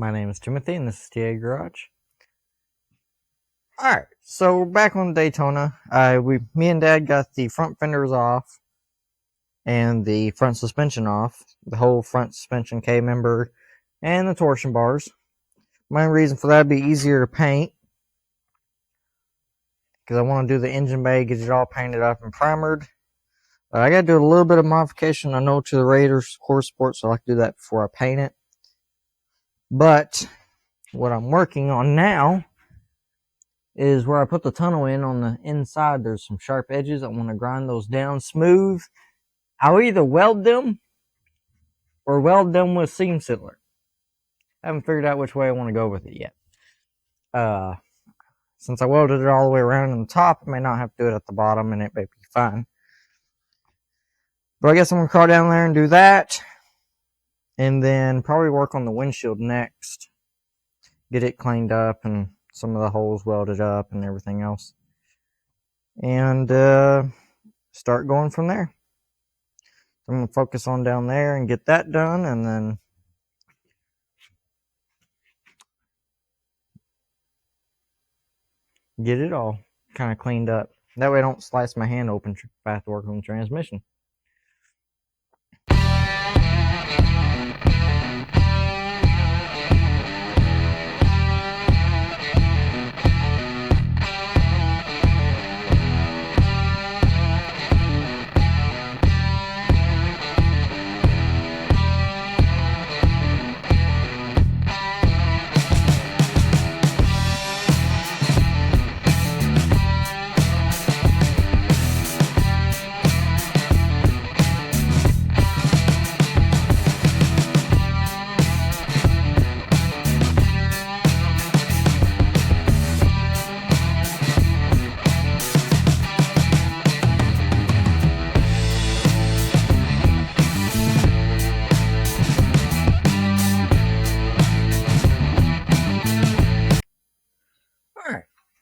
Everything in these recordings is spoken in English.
My name is Timothy, and this is TA Garage. Alright, so we're back on Daytona. Me and Dad got the front fenders off and the front suspension off, the whole front suspension K-member and the torsion bars. My reason for that would be easier to paint, because I want to do the engine bay, get it all painted up and primered. I got to do a little bit of modification, I know, to the Raiders Core Sport, so I like to do that before I paint it. But what I'm working on now is where I put the tunnel in on the inside. There's some sharp edges. I want to grind those down smooth. I'll either weld them or weld them with seam sealer. I haven't figured out which way I want to go with it yet. Since I welded it all the way around on the top, I may not have to do it at the bottom, and it may be fine. But I guess I'm going to crawl down there and do that. And then probably work on the windshield next. Get it cleaned up and some of the holes welded up and everything else. And start going from there. So I'm going to focus on down there and get that done, and then get it all kind of cleaned up. That way I don't slice my hand open if I have to work on the transmission.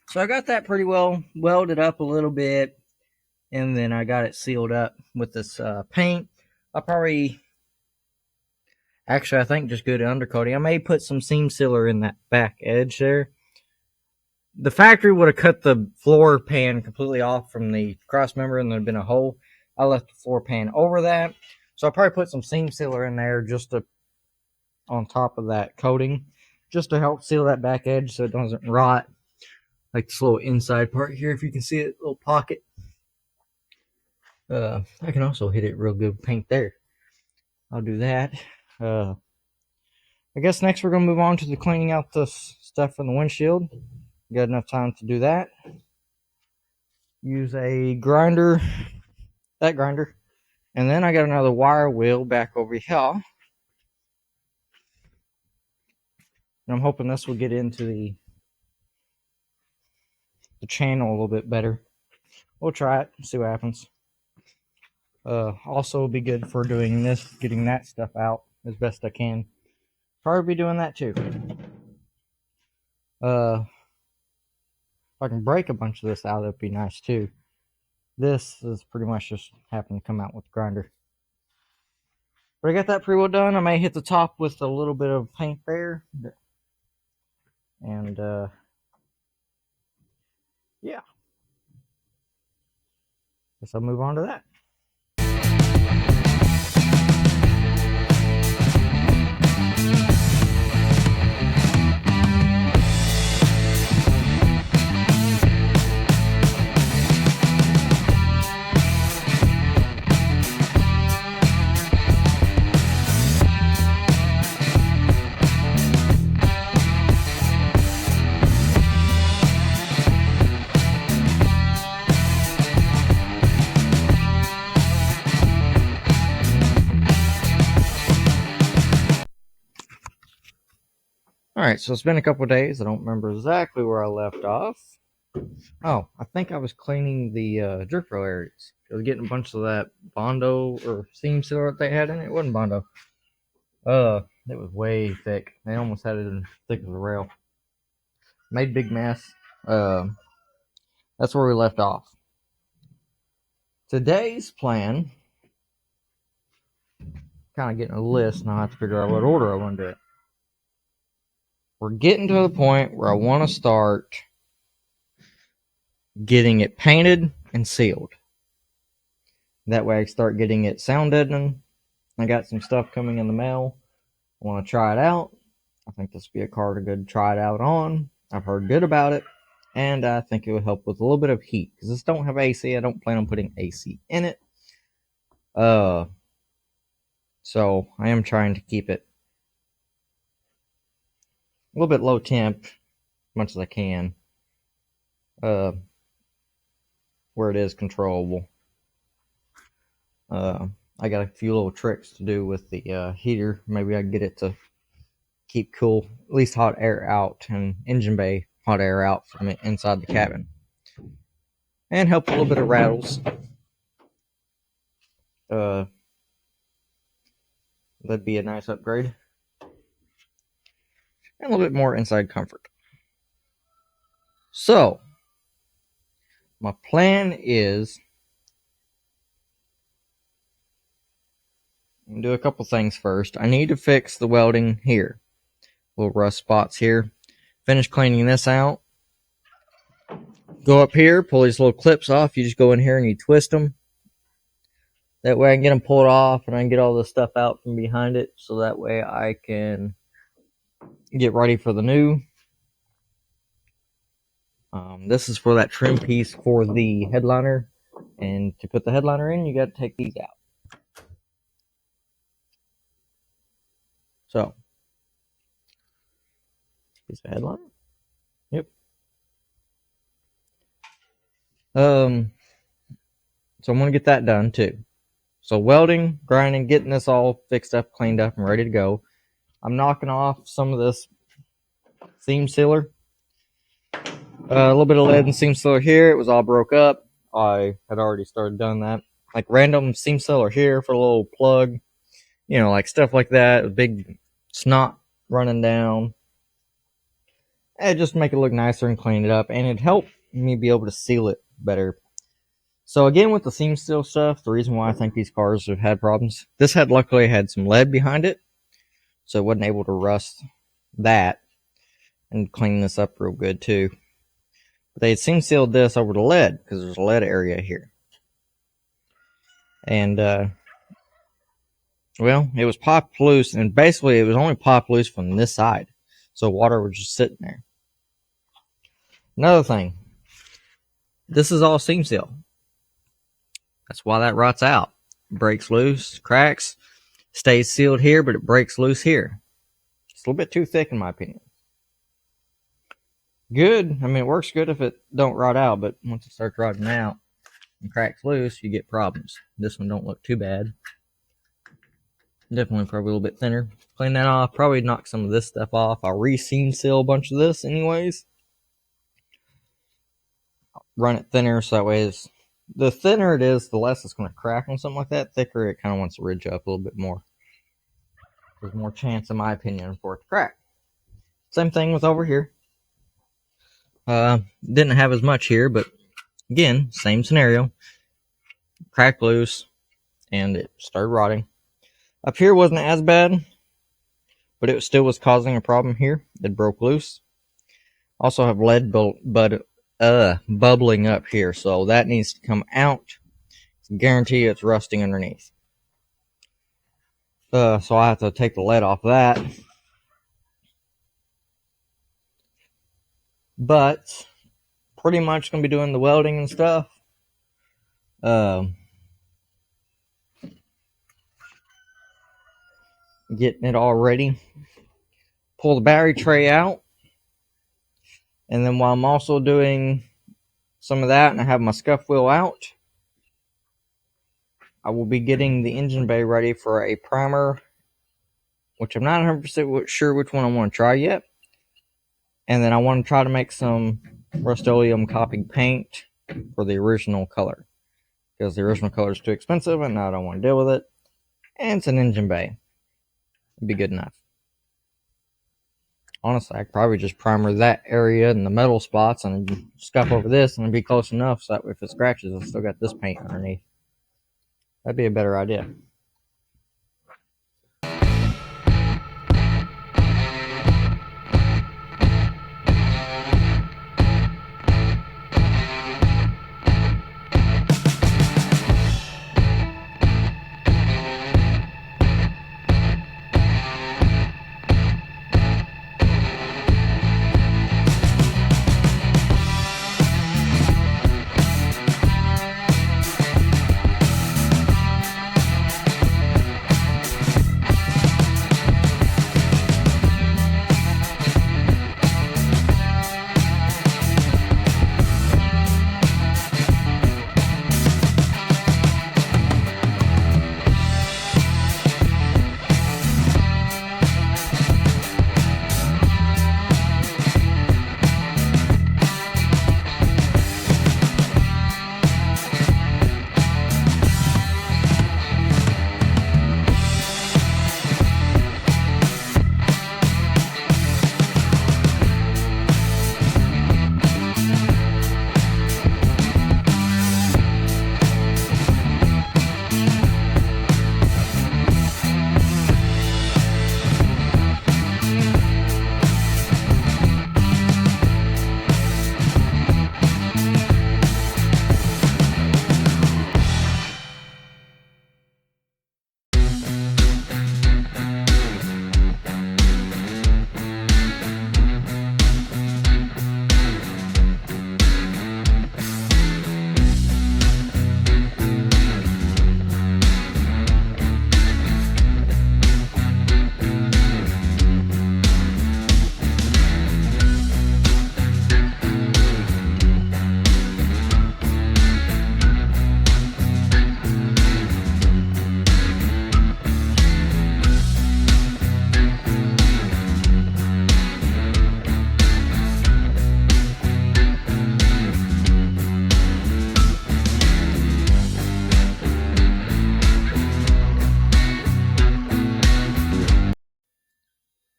So I got that pretty well welded up a little bit, and then I got it sealed up with this paint. I think just good undercoating. I may put some seam sealer in that back edge there. The factory would have cut the floor pan completely off from the cross member, and there'd been a hole. I left the floor pan over that, so I'll probably put some seam sealer in there just on top of that coating, just to help seal that back edge so it doesn't rot. Like this little inside part here, if you can see it, little pocket. I can also hit it real good with paint there. I'll do that. I guess next we're going to move on to the cleaning out the stuff from the windshield. Got enough time to do that. Use a grinder, and then I got another wire wheel back over here. And I'm hoping this will get into the channel a little bit better. We'll try it, see what happens. Also be good for doing this, getting that stuff out as best I can. Probably be doing that too. If I can break a bunch of this out, that'd be nice too. This is pretty much just happened to come out with the grinder. But I got that pretty well done. I may hit the top with a little bit of paint there. And yeah. Guess I'll move on to that. Alright, so it's been a couple of days. I don't remember exactly where I left off. Oh, I think I was cleaning the drip rail areas. I was getting a bunch of that Bondo or seam sealer that they had in it. It wasn't Bondo. It was way thick. They almost had it as thick as a rail. Made a big mess. That's where we left off. Today's plan, kind of getting a list, and I have to figure out what order I want to do it. we're getting to the point where I want to start getting it painted and sealed. That way I can start getting it sound deadening. I got some stuff coming in the mail. I want to try it out. I think this would be a car to good try it out on. I've heard good about it. And I think it would help with a little bit of heat. Because this don't have AC. I don't plan on putting AC in it. So I am trying to keep it a little bit low temp. As much as I can. Where it is controllable. I got a few little tricks to do with the heater. Maybe I can get it to keep cool, at least hot air out, and engine bay hot air out from it inside the cabin. And help a little bit of rattles. That'd be a nice upgrade. And a little bit more inside comfort. So, my plan is I'm going to do a couple things first. I need to fix the welding here. Little rust spots here. Finish cleaning this out. Go up here, pull these little clips off. You just go in here and you twist them. That way I can get them pulled off and I can get all the stuff out from behind it. So that way I can get ready for the new. This is for that trim piece for the headliner. And to put the headliner in, you got to take these out. So, is the headliner? Yep. So I'm going to get that done too. So welding, grinding, getting this all fixed up, cleaned up, and ready to go. I'm knocking off some of this seam sealer. A little bit of lead and seam sealer here. It was all broke up. I had already started doing that. Like random seam sealer here for a little plug. You know, like stuff like that. A big snot running down. And just make it look nicer and clean it up. And it'd help me be able to seal it better. So again, with the seam seal stuff, the reason why I think these cars have had problems. This had luckily had some lead behind it. So it wasn't able to rust that. And clean this up real good too. But they had seam sealed this over the lead. Because there's a lead area here. And, well, it was popped loose. And basically, it was only popped loose from this side. So water was just sitting there. Another thing. This is all seam seal. That's why that rots out. Breaks loose, cracks, stays sealed here, but it breaks loose here. It's a little bit too thick in my opinion. Good. I mean, it works good if it don't rot out, but once it starts rotting out and cracks loose, you get problems. This one don't look too bad. Definitely probably a little bit thinner. Clean that off. Probably knock some of this stuff off. I'll re-seam seal a bunch of this anyways. Run it thinner so that way it's... The thinner it is, the less it's going to crack on something like that. Thicker, it kind of wants to ridge up a little bit more. There's more chance, in my opinion, for it to crack. Same thing with over here. Didn't have as much here, but again, same scenario. Cracked loose, and it started rotting. Up here wasn't as bad, but it still was causing a problem here. It broke loose. Also have lead bubbling up here, so that needs to come out. Guarantee it's rusting underneath. So I have to take the lead off of that. But pretty much gonna be doing the welding and stuff. Getting it all ready. Pull the battery tray out. And then while I'm also doing some of that and I have my scuff wheel out, I will be getting the engine bay ready for a primer, which I'm not 100% sure which one I want to try yet. And then I want to try to make some Rust-Oleum copied paint for the original color. Because the original color is too expensive and I don't want to deal with it. And it's an engine bay. It'd be good enough. Honestly, I could probably just primer that area and the metal spots and scuff over this and it'd be close enough so that if it scratches, I've still got this paint underneath. That'd be a better idea.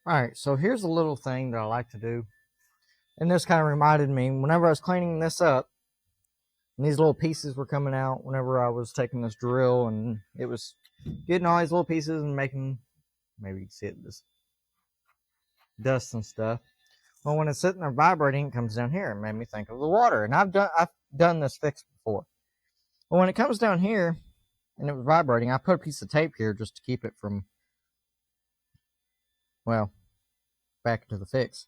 Alright, so here's a little thing that I like to do. And this kind of reminded me, whenever I was cleaning this up, and these little pieces were coming out whenever I was taking this drill, and it was getting all these little pieces and making, maybe you can see it, this dust and stuff. Well, when it's sitting there vibrating, it comes down here. It made me think of the water. And I've done this fix before. But when it comes down here, and it was vibrating, I put a piece of tape here just to keep it from, well, back into the fix.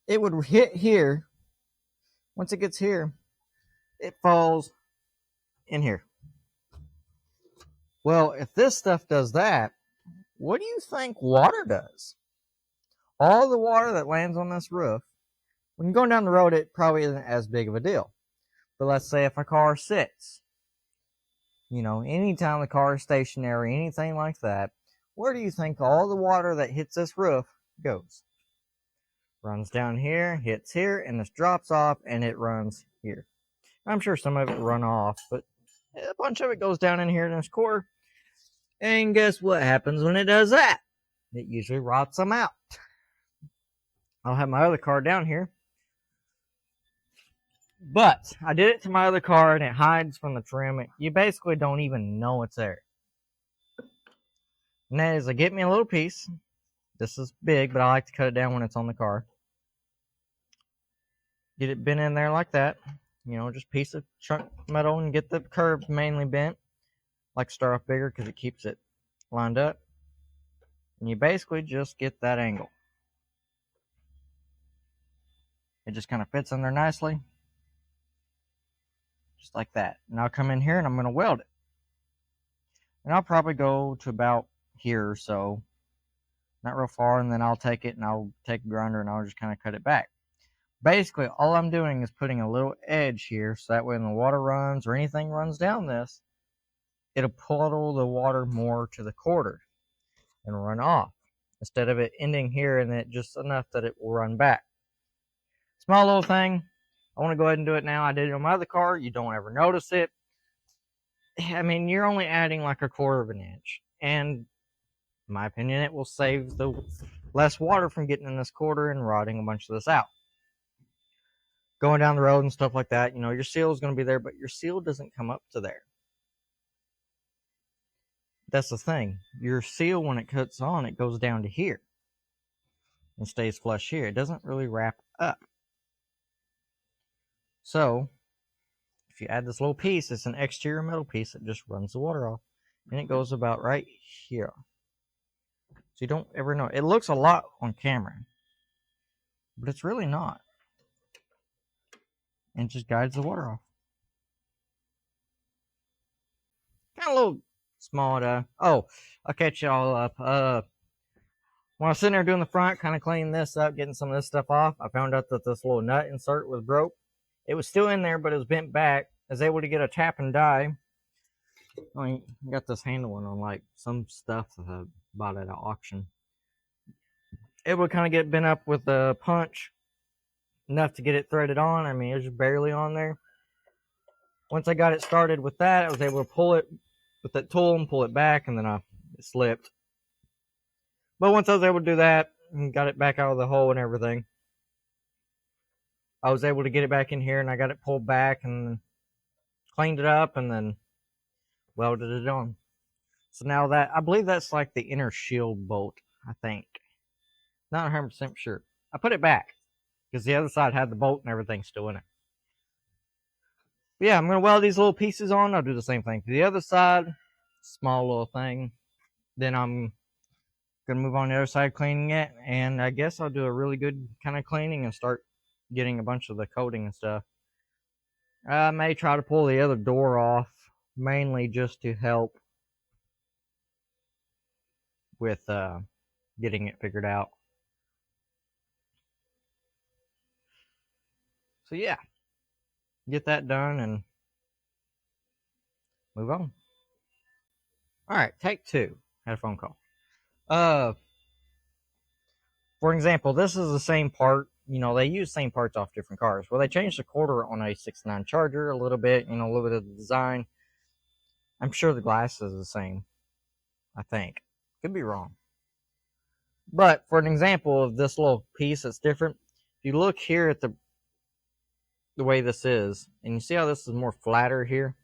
It would hit here. Once it gets here, it falls in here. Well, if this stuff does that, what do you think water does? All the water that lands on this roof, when you're going down the road, it probably isn't as big of a deal. But let's say if a car sits, anytime the car is stationary, anything like that, where do you think all the water that hits this roof goes? Runs down here, hits here, and this drops off, and it runs here. I'm sure some of it run off, but a bunch of it goes down in here in this core. And guess what happens when it does that? It usually rots them out. I'll have my other car down here. But I did it to my other car, and it hides from the trim. You basically don't even know it's there. And that is, I get me a little piece. This is big, but I like to cut it down when it's on the car. Get it bent in there like that. Just piece of chunk metal, and get the curves mainly bent. Like to start off bigger because it keeps it lined up. And you basically just get that angle. It just kind of fits in there nicely. Just like that. And I'll come in here and I'm going to weld it. And I'll probably go to about here or so. Not real far. And then I'll take it and I'll take a grinder and I'll just kind of cut it back. Basically, all I'm doing is putting a little edge here. So that way when the water runs or anything runs down this, it'll puddle the water more to the quarter and run off. Instead of it ending here and it just enough that it will run back. Small little thing. I want to go ahead and do it now. I did it on my other car. You don't ever notice it. I mean, you're only adding like 1/4 of an inch. And in my opinion, it will save the less water from getting in this quarter and rotting a bunch of this out. Going down the road and stuff like that, your seal is going to be there, but your seal doesn't come up to there. That's the thing. Your seal, when it cuts on, it goes down to here and stays flush here. It doesn't really wrap up. So, if you add this little piece, it's an exterior metal piece that just runs the water off. And it goes about right here. So you don't ever know. It looks a lot on camera, but it's really not. And it just guides the water off. Kind of a little small. I'll catch y'all up. When I was sitting there doing the front, kind of cleaning this up, getting some of this stuff off, I found out that this little nut insert was broke. It was still in there, but it was bent back. I was able to get a tap and die. I got this handle on like some stuff that I bought at an auction. It would kind of get bent up with a punch, enough to get it threaded on. I mean, it was just barely on there. Once I got it started with that, I was able to pull it with that tool and pull it back, and then it slipped. But once I was able to do that and got it back out of the hole and everything, I was able to get it back in here, and I got it pulled back and cleaned it up and then welded it on. So now that, I believe that's like the inner shield bolt, I think. Not 100% sure. I put it back because the other side had the bolt and everything still in it. But yeah, I'm going to weld these little pieces on. I'll do the same thing to the other side. Small little thing. Then I'm going to move on the other side, cleaning it. And I guess I'll do a really good kind of cleaning and start getting a bunch of the coating and stuff. I may try to pull the other door off, mainly just to help with getting it figured out. So yeah, get that done and move on. Alright, take 2. Had a phone call. For example, this is the same part. They use same parts off different cars. Well, they changed the quarter on a 69 Charger a little bit, a little bit of the design. I'm sure the glass is the same. I think. Could be wrong. But for an example of this little piece that's different, if you look here at the way this is, and you see how this is more flatter here,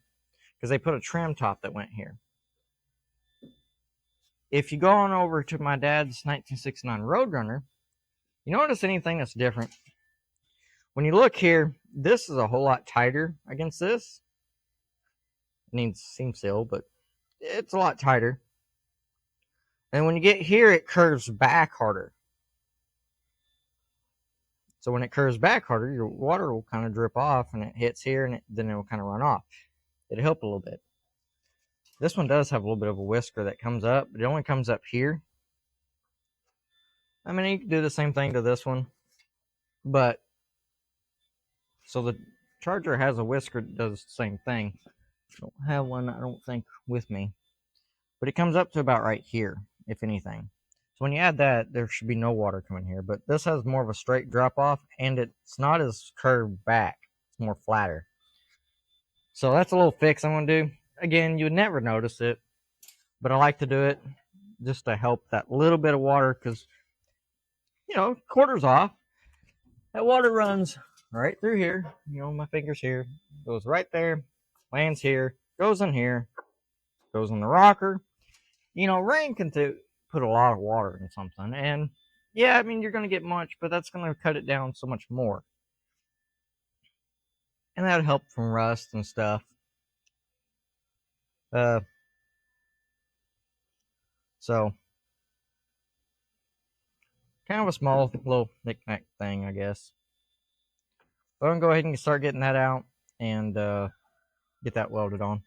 because they put a trim top that went here. If you go on over to my dad's 1969 Roadrunner, you notice anything that's different. When you look here, this is a whole lot tighter against this. It needs seam seal, but it's a lot tighter. And when you get here, it curves back harder. So when it curves back harder, your water will kind of drip off, and it hits here, and then it will kind of run off. It'll help a little bit. This one does have a little bit of a whisker that comes up, but it only comes up here. I mean, you can do the same thing to this one, but so the Charger has a whisker that does the same thing. I don't have one, I don't think, with me, but it comes up to about right here, if anything. So when you add that, there should be no water coming here, but this has more of a straight drop off, and it's not as curved back. It's more flatter. So that's a little fix I'm going to do. Again, you would never notice it, but I like to do it just to help that little bit of water, because, you know, quarters off. That water runs right through here. You know, my finger's here. Goes right there, lands here, goes in here, goes in the rocker. You know, rain can put a lot of water in something. And, yeah, I mean, you're going to get much, but that's going to cut it down so much more. And that would help from rust and stuff. So, kind of a small little knick-knack thing, I guess. But I'm going to go ahead and start getting that out and get that welded on.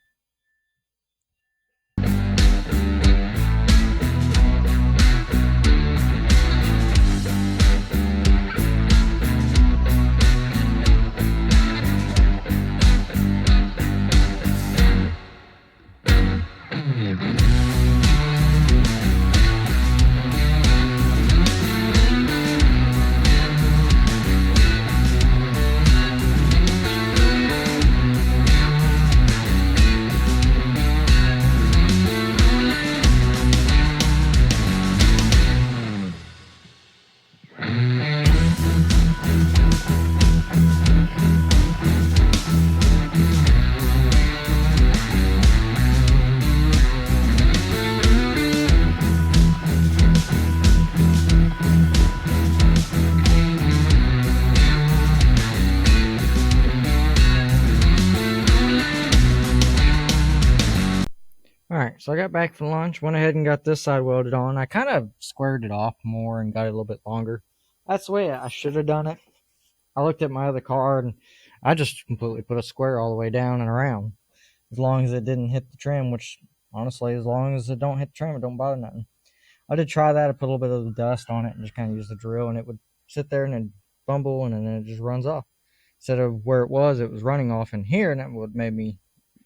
Alright, so I got back from lunch, went ahead and got this side welded on. I kind of squared it off more and got it a little bit longer. That's the way I should have done it. I looked at my other car and I just completely put a square all the way down and around. As long as it didn't hit the trim, which honestly, as long as it don't hit the trim, it don't bother nothing. I did try that. I put a little bit of the dust on it and just kind of use the drill, and it would sit there and it'd bumble, and then it just runs off. Instead of where it was running off in here, and that would made me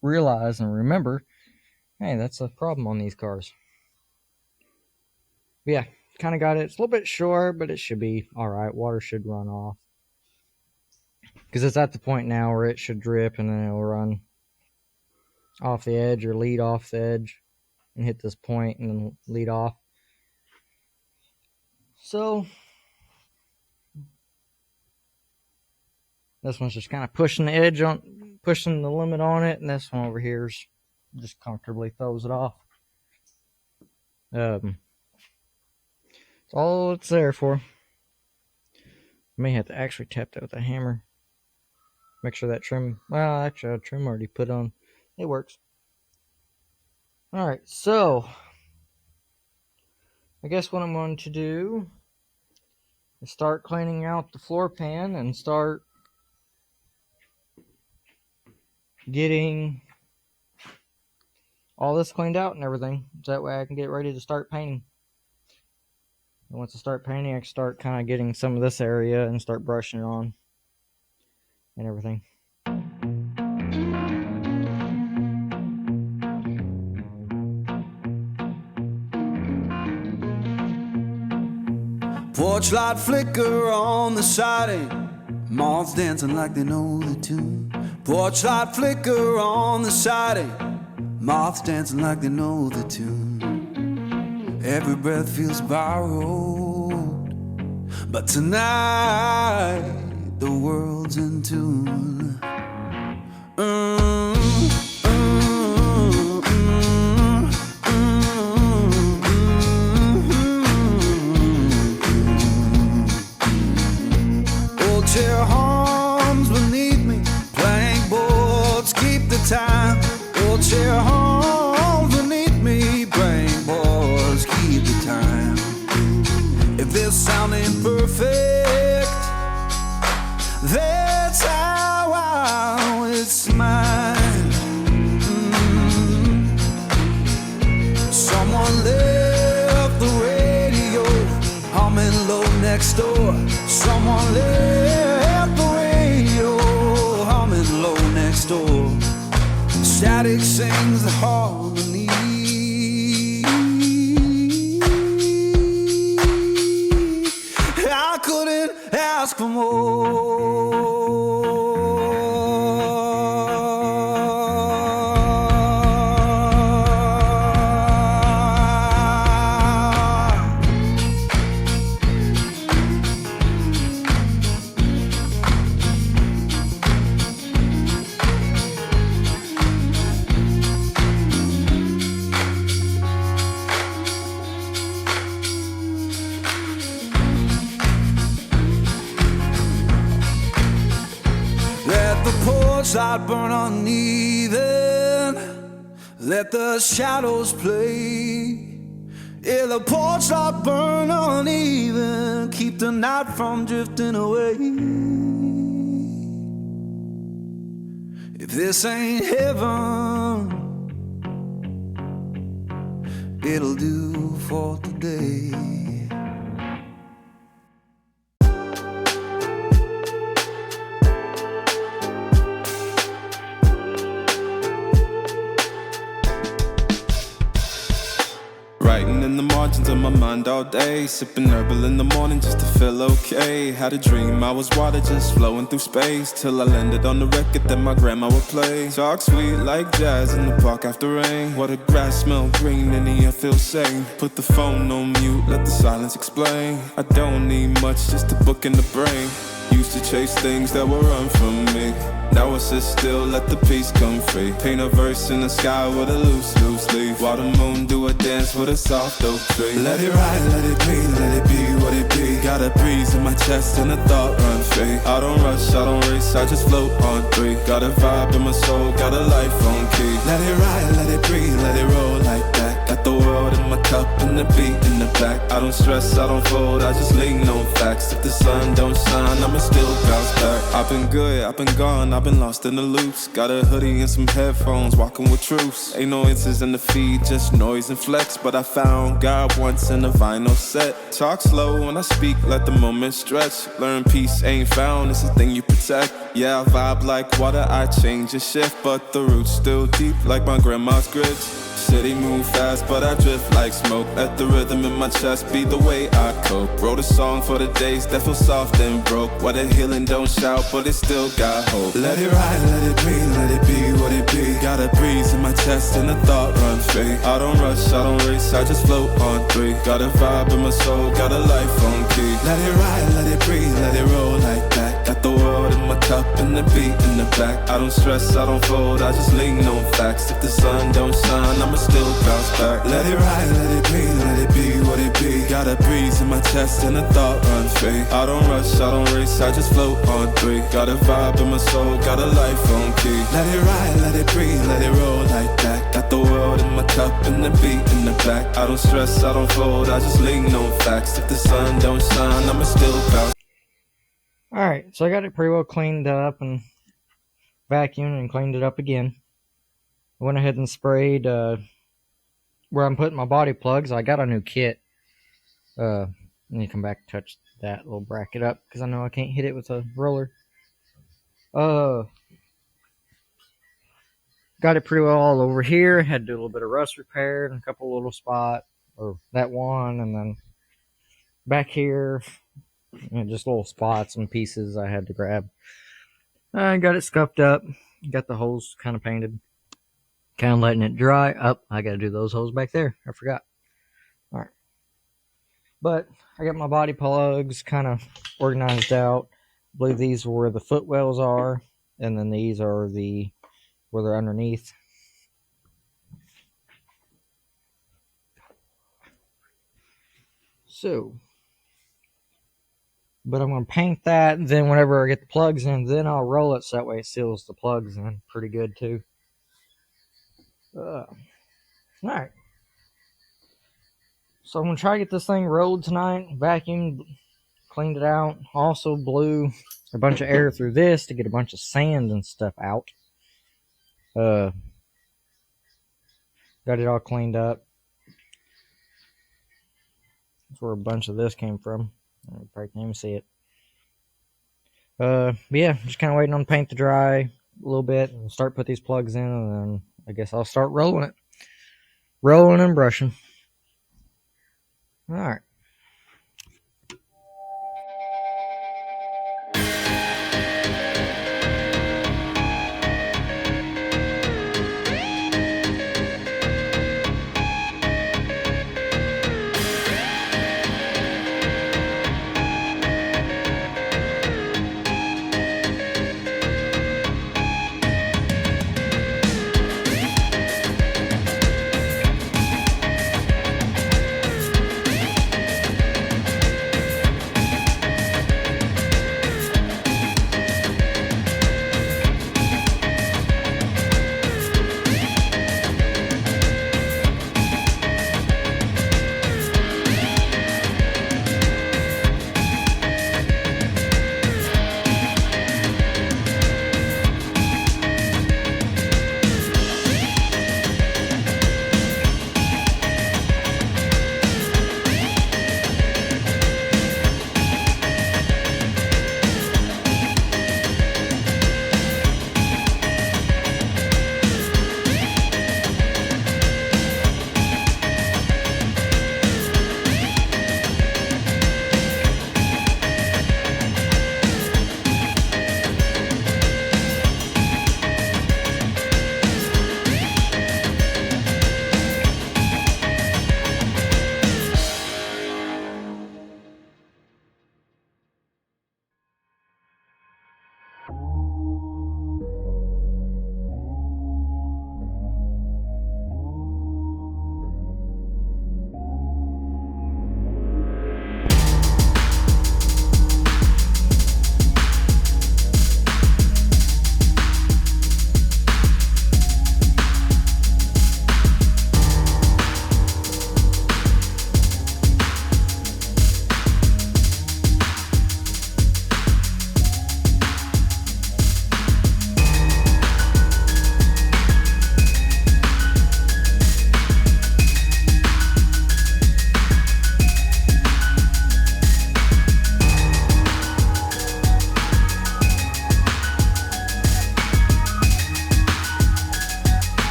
realize and remember, hey, that's a problem on these cars. But yeah, kind of got it. It's a little bit short, but it should be all right. Water should run off, because it's at the point now where it should drip, and then it'll run off the edge or lead off the edge and hit this point and then lead off. So this one's just kind of pushing the edge on, pushing the limit on it, and this one over here is just comfortably throws it off. That's all it's there for. I may have to actually tap that with a hammer. Make sure that trim, well, actually, trim already put on. It works. Alright, so I guess what I'm going to do is start cleaning out the floor pan and start getting all this cleaned out and everything. So that way I can get ready to start painting. And once I start painting, I can start kind of getting some of this area and start brushing it on and everything. Porch light flicker on the siding, moths dancing like they know the tune. Porch light flicker on the siding, moths dancing like they know the tune. every breath feels borrowed. But tonight, the world's in tune. Old chair horns beneath me, plank boards keep the time. Old chair horns beneath me, plank boards keep the time. If this sound ain't perfect, that's how it's mine. Someone left the radio humming low next door. Someone left the radio humming low next door. Static sings the harmony. I couldn't ask for more. Light burn uneven, let the shadows play. Yeah, the porch light burn uneven, keep the night from drifting away. If this ain't heaven, it'll do for today. Writing in the margins of my mind all day, sipping herbal in the morning just to feel okay. Had a dream I was water just flowing through space, till I landed on the record that my grandma would play. Talk sweet like jazz in the park after rain. Water grass smell green and the air feels sane. Put the phone on mute, let the silence explain. I don't need much, just a book in the brain. Used to chase things that were run from me. Now I sit still, let the peace come free. Paint a verse in the sky with a loose leaf. While the moon do a dance with a soft oak tree. Let it ride, let it be, let it be what it be. Got a breeze in my chest and a thought run free. I don't rush, I don't race, I just float on three. Got a vibe in my soul, got a life on key. Let it ride, let it breathe, let it roll like that. Got the world in my cup and the beat in the back. I don't stress, I don't fold, I just lean on facts. If the sun don't shine, I'ma still bounce back. I've been good, I've been gone, I've been lost in the loops. Got a hoodie and some headphones, walking with truths. Ain't no answers in the feed, just noise and flex. But I found God once in a vinyl set. Talk slow when I speak, let the moment stretch. Learn peace ain't found, it's a thing you protect. Yeah, I vibe like water, I change and shift. But the roots still deep like my grandma's grits. City move fast, but I drift like smoke. Let the rhythm in my chest be the way I cope. Wrote a song for the days that feel soft and broke. Where the healing don't shout, but it still got hope. Let it ride, let it breathe, let it be what it be. Got a breeze in my chest and a thought run free. I don't rush, I don't race, I just float on three. Got a vibe in my soul, got a life on key. Let it ride, let it breathe, let it roll like that. Got the world in my cup and the beat in the back. I don't stress, I don't fold, I just lean on facts. If the sun don't shine, I'ma still bounce back. Let it ride, let it be, let it be what it be. Got a breeze in my chest and a thought run free. I don't rush, I don't race, I just float on three. Got a vibe in my soul, got a life on key. Let it ride, let it breathe, let it roll like that. Got the world in my cup and the beat in the back. I don't stress, I don't fold, I just lean on facts. If the sun don't shine, I'ma still bounce. Alright, so I got it pretty well cleaned up and vacuumed and cleaned it up again. I went ahead and sprayed where I'm putting my body plugs. I got a new kit. Let me come back and touch that little bracket up because I know I can't hit it with a roller. Got it pretty well all over here. Had to do a little bit of rust repair and a couple little spots, or that one, and then back here, just little spots and pieces I had to grab. I got it scuffed up. Got the holes kind of painted. Kind of letting it dry up. I got to do those holes back there. I forgot. Alright. But I got my body plugs kind of organized out. I believe these are where the footwells are, and then these are where they're underneath. So, but I'm going to paint that, and then whenever I get the plugs in, then I'll roll it so that way it seals the plugs in pretty good too. Alright. So I'm going to try to get this thing rolled tonight, vacuumed, cleaned it out. Also blew a bunch of air through this to get a bunch of sand and stuff out. Got it all cleaned up. That's where a bunch of this came from. You probably can't even see it. But yeah, just kind of waiting on the paint to dry a little bit and start put these plugs in, and then I guess I'll start rolling it. Rolling and brushing. Alright.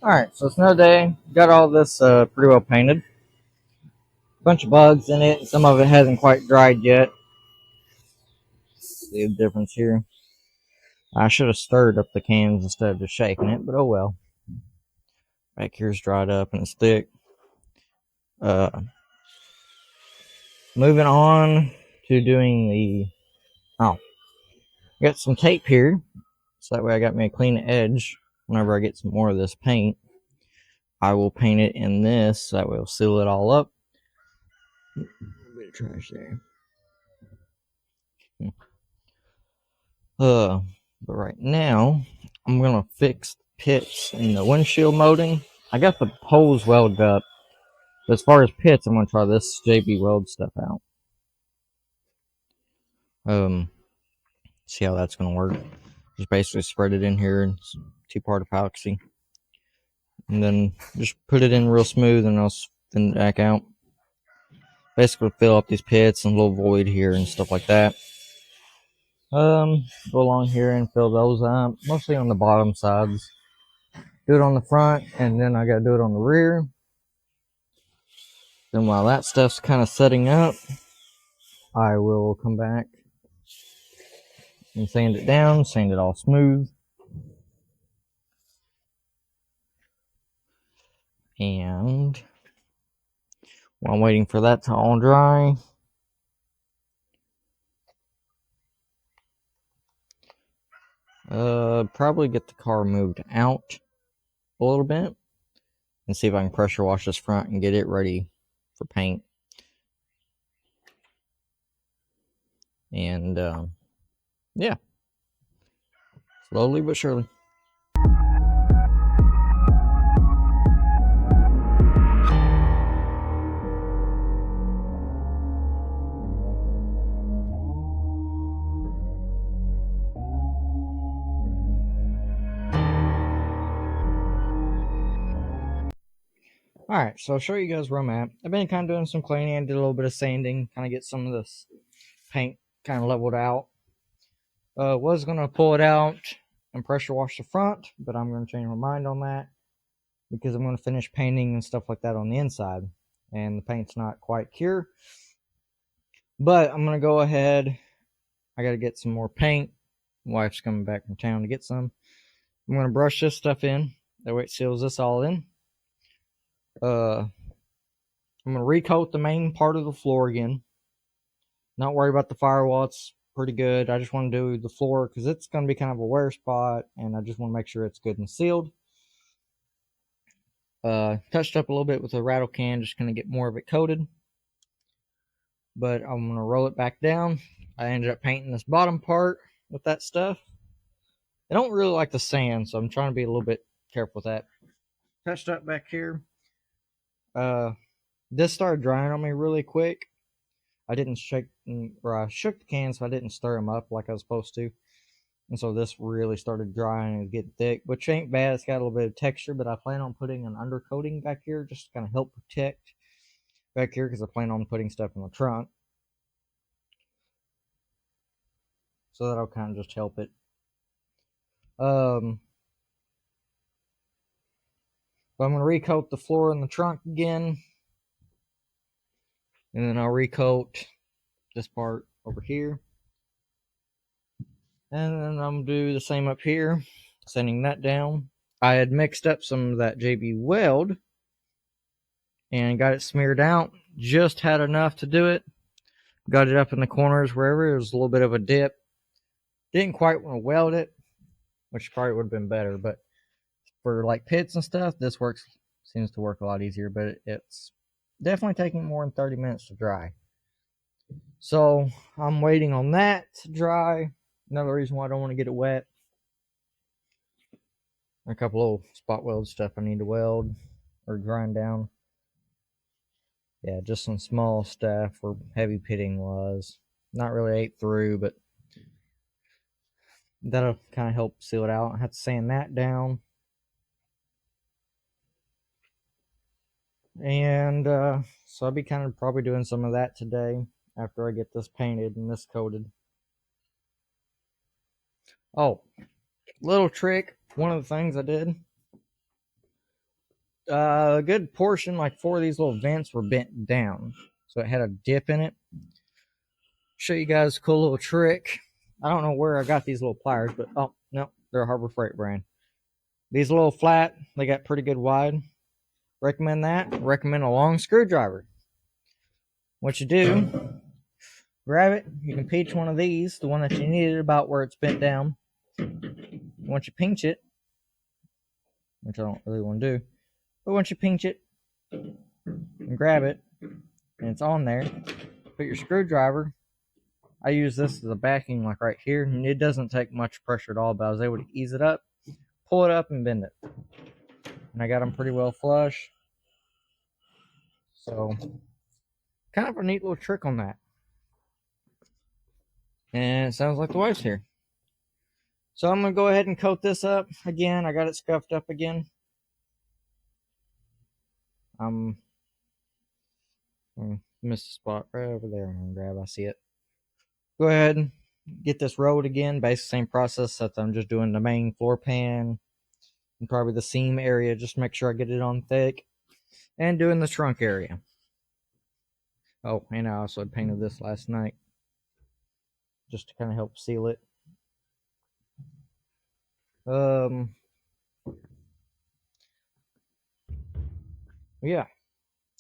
Alright, so it's another day. Got all this pretty well painted. Bunch of bugs in it. Some of it hasn't quite dried yet. See the difference here. I should have stirred up the cans instead of just shaking it, but oh well. Back here's dried up and it's thick. Moving on to doing the... Oh. Got some tape here. So that way I got me a clean edge. Whenever I get some more of this paint, I will paint it in this. So that way it'll seal it all up. A bit of trash there. But right now, I'm gonna fix the pits in the windshield molding. I got the holes welded up. But as far as pits, I'm gonna try this JB Weld stuff out. See how that's gonna work. Just basically spread it in here in 2-part epoxy. And then just put it in real smooth and I'll thin it back out. Basically fill up these pits and a little void here and stuff like that. Go along here and fill those up, mostly on the bottom sides. Do it on the front, and then I gotta do it on the rear. Then while that stuff's kind of setting up, I will come back and sand it down, sand it all smooth. And while I'm waiting for that to all dry, probably get the car moved out a little bit and see if I can pressure wash this front and get it ready for paint. And yeah, slowly but surely. Alright, so I'll show you guys where I'm at. I've been kind of doing some cleaning. I did a little bit of sanding, kind of get some of this paint kind of leveled out. Was going to pull it out and pressure wash the front, but I'm going to change my mind on that because I'm going to finish painting and stuff like that on the inside. And the paint's not quite cure. But I'm going to go ahead. I got to get some more paint. My wife's coming back from town to get some. I'm going to brush this stuff in. That way it seals this all in. I'm going to recoat the main part of the floor again. Not worried about the firewall. It's pretty good. I just want to do the floor because it's going to be kind of a wear spot, and I just want to make sure it's good and sealed. Touched up a little bit with a rattle can, just going to get more of it coated. But I'm going to roll it back down. I ended up painting this bottom part with that stuff. I don't really like the sand, so I'm trying to be a little bit careful with that. Touched up back here. This started drying on me really quick. I didn't shake, or I shook the can, so I didn't stir them up like I was supposed to. And so this really started drying and getting thick, which ain't bad. It's got a little bit of texture, but I plan on putting an undercoating back here just to kind of help protect back here because I plan on putting stuff in the trunk. So that'll kind of just help it. But I'm going to recoat the floor in the trunk again. And then I'll recoat this part over here. And then I'm going to do the same up here, sanding that down. I had mixed up some of that JB Weld and got it smeared out. Just had enough to do it. Got it up in the corners wherever. There was a little bit of a dip. Didn't quite want to weld it, which probably would have been better. But for like pits and stuff, this seems to work a lot easier. But it's definitely taking more than 30 minutes to dry. So I'm waiting on that to dry. Another reason why I don't want to get it wet. A couple of spot weld stuff I need to weld or grind down. Yeah, just some small stuff where heavy pitting was. Not really ate through, but that'll kind of help seal it out. I have to sand that down. And so I'll be kind of probably doing some of that today after I get this painted and this coated. Oh, little trick. One of the things I did. A good portion, like 4 of these little vents were bent down. So it had a dip in it. Show you guys a cool little trick. I don't know where I got these little pliers, but oh, no, they're a Harbor Freight brand. These little flat, they got pretty good wide. Recommend that. Recommend a long screwdriver. What you do, grab it. You can pinch one of these, the one that you needed about where it's bent down. Once you pinch it, which I don't really want to do, but once you pinch it and grab it, and it's on there, put your screwdriver. I use this as a backing, like right here, and it doesn't take much pressure at all, but I was able to ease it up, pull it up, and bend it. And I got them pretty well flush. So, kind of a neat little trick on that. And it sounds like the wife's here. So I'm going to go ahead and coat this up again. I got it scuffed up again. Missed a spot right over there. I'm going to grab. I see it. Go ahead and get this rolled again. Basically same process that I'm just doing the main floor pan and probably the seam area. Just make sure I get it on thick. And doing the trunk area. Oh, and I also painted this last night. Just to kind of help seal it. Yeah.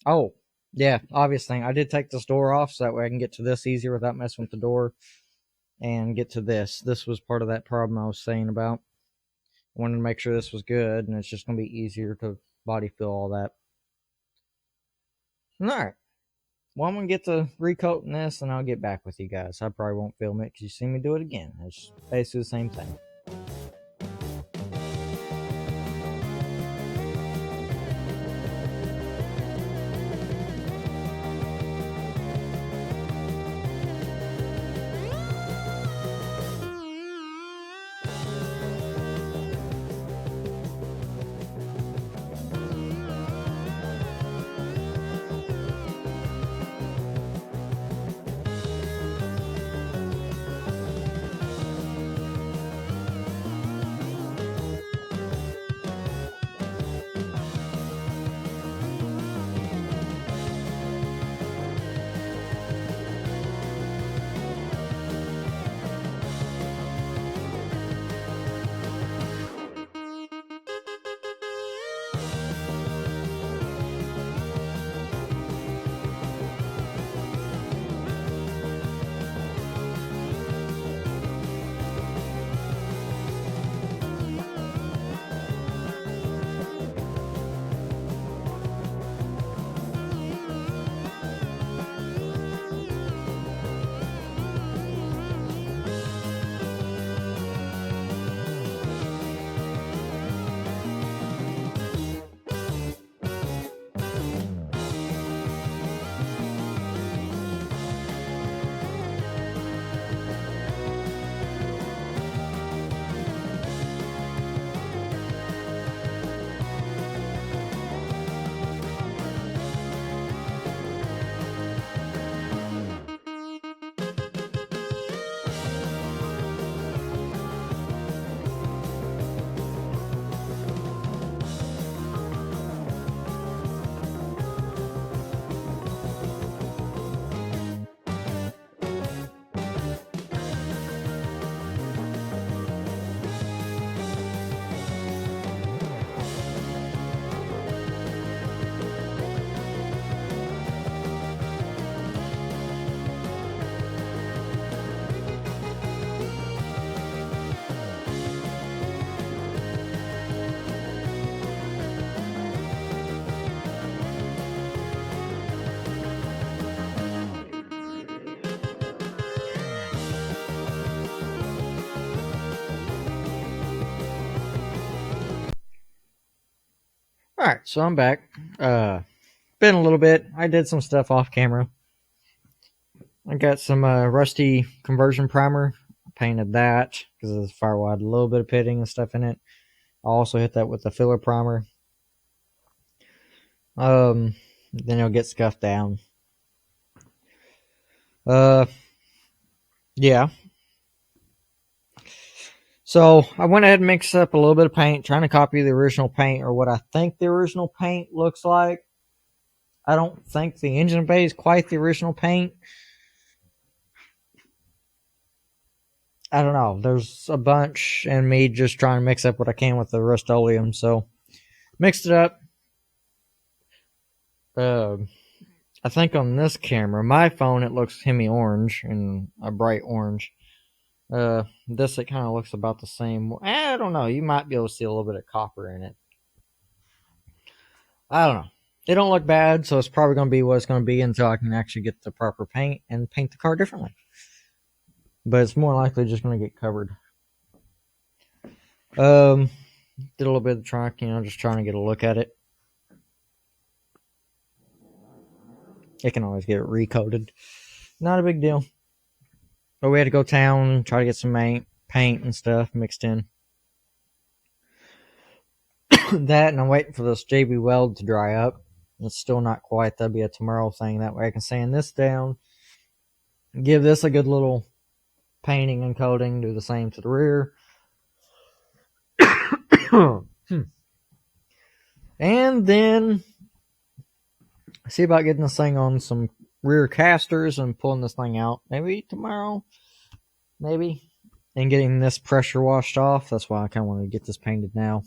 Oh, yeah. Obvious thing. I did take this door off so that way I can get to this easier without messing with the door and get to this. This was part of that problem I was saying about. I wanted to make sure this was good, and it's just going to be easier to body fill all that. All right. Well, I'm going to get to recoating this, and I'll get back with you guys. I probably won't film it because you see me do it again. It's basically the same thing. All right, so I'm back. Been a little bit. I did some stuff off camera. I got some rusty conversion primer. Painted that because of the firewall had a little bit of pitting and stuff in it. I also hit that with the filler primer. Then it'll get scuffed down. Yeah. So I went ahead and mixed up a little bit of paint, trying to copy the original paint or what I think the original paint looks like. I don't think the engine bay is quite the original paint. I don't know. There's a bunch, and me just trying to mix up what I can with the Rust-Oleum. So mixed it up. I think on this camera, my phone, it looks hemi orange and a bright orange. This, it kind of looks about the same. I don't know. You might be able to see a little bit of copper in it. I don't know. It don't look bad, so it's probably going to be what it's going to be until I can actually get the proper paint and paint the car differently. But it's more likely just going to get covered. Did a little bit of the trunk, just trying to get a look at it. It can always get it recoated. Not a big deal. But we had to go town and try to get some paint and stuff mixed in. That, and I'm waiting for this JB Weld to dry up. It's still not quite. That'll be a tomorrow thing. That way I can sand this down. Give this a good little painting and coating. Do the same to the rear. And then see about getting this thing on some rear casters and pulling this thing out. Maybe tomorrow. Maybe. and getting this pressure washed off. That's why I kind of want to get this painted now.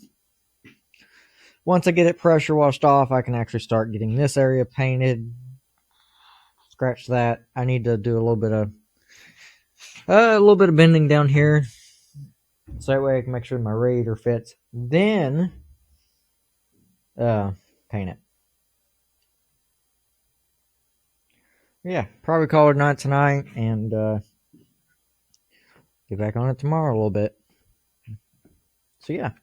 Once I get it pressure washed off, I can actually start getting this area painted. Scratch that. I need to do a little bit of bending down here, so that way I can make sure my radiator fits. Then, paint it. Yeah, probably call it a night tonight and get back on it tomorrow a little bit. So yeah.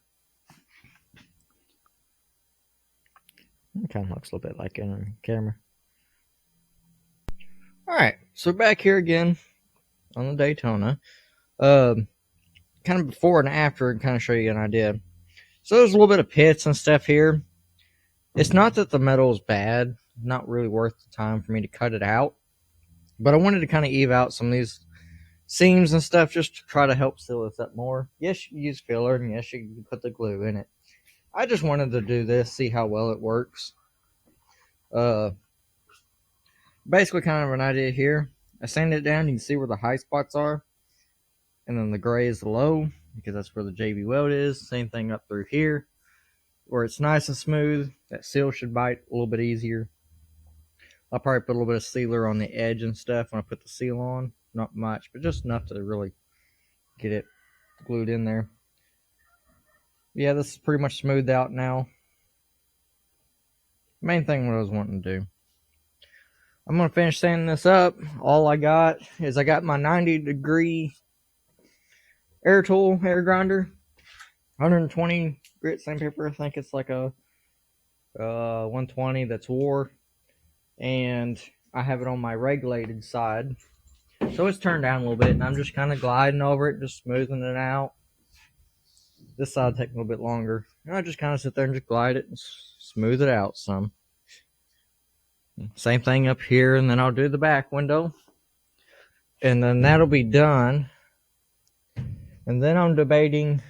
It kind of looks a little bit like in the camera. Alright, so back here again on the Daytona. Kind of before and after, and kind of show you an idea. So there's a little bit of pits and stuff here. It's not that the metal is bad. Not really worth the time for me to cut it out. But I wanted to kind of eve out some of these seams and stuff just to try to help seal this up more. Yes, you can use filler, and yes, you can put the glue in it. I just wanted to do this, see how well it works. Basically kind of an idea here. I sanded it down, you can see where the high spots are. And then the gray is the low, because that's where the JB weld is. Same thing up through here, where it's nice and smooth. That seal should bite a little bit easier. I'll probably put a little bit of sealer on the edge and stuff when I put the seal on. Not much, but just enough to really get it glued in there. Yeah, this is pretty much smoothed out now. Main thing what I was wanting to do. I'm going to finish sanding this up. All I got is I got my 90-degree air tool, air grinder. 120 grit sandpaper. I think it's like a 120 that's wore. And I have it on my regulated side. So it's turned down a little bit, and I'm just kind of gliding over it, just smoothing it out. This side will take a little bit longer. And I just kind of sit there and just glide it and smooth it out some. Same thing up here, and then I'll do the back window. And then that'll be done. And then I'm debating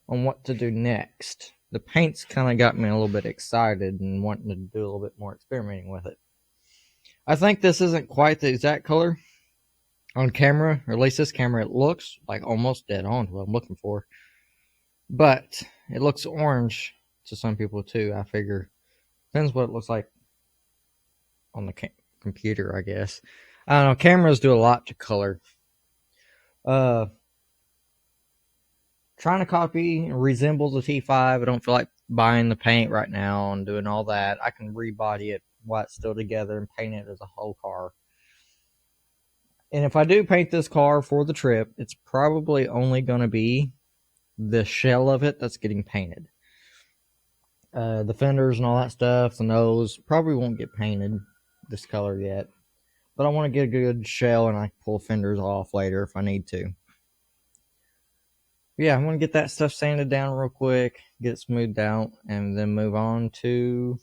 on what to do next. The paint's kind of got me a little bit excited and wanting to do a little bit more experimenting with it. I think this isn't quite the exact color on camera, or at least this camera. It looks like almost dead on to what I'm looking for. But it looks orange to some people too, I figure. Depends what it looks like on the computer, I guess. I don't know, cameras do a lot to color. Trying to copy and resemble the T5. I don't feel like buying the paint right now and doing all that. I can rebody it while it's still together and paint it as a whole car. And if I do paint this car for the trip, it's probably only going to be the shell of it that's getting painted. The fenders and all that stuff, the nose, probably won't get painted this color yet. But I want to get a good shell, and I can pull fenders off later if I need to. Yeah, I'm going to get that stuff sanded down real quick, get it smoothed out, and then move on to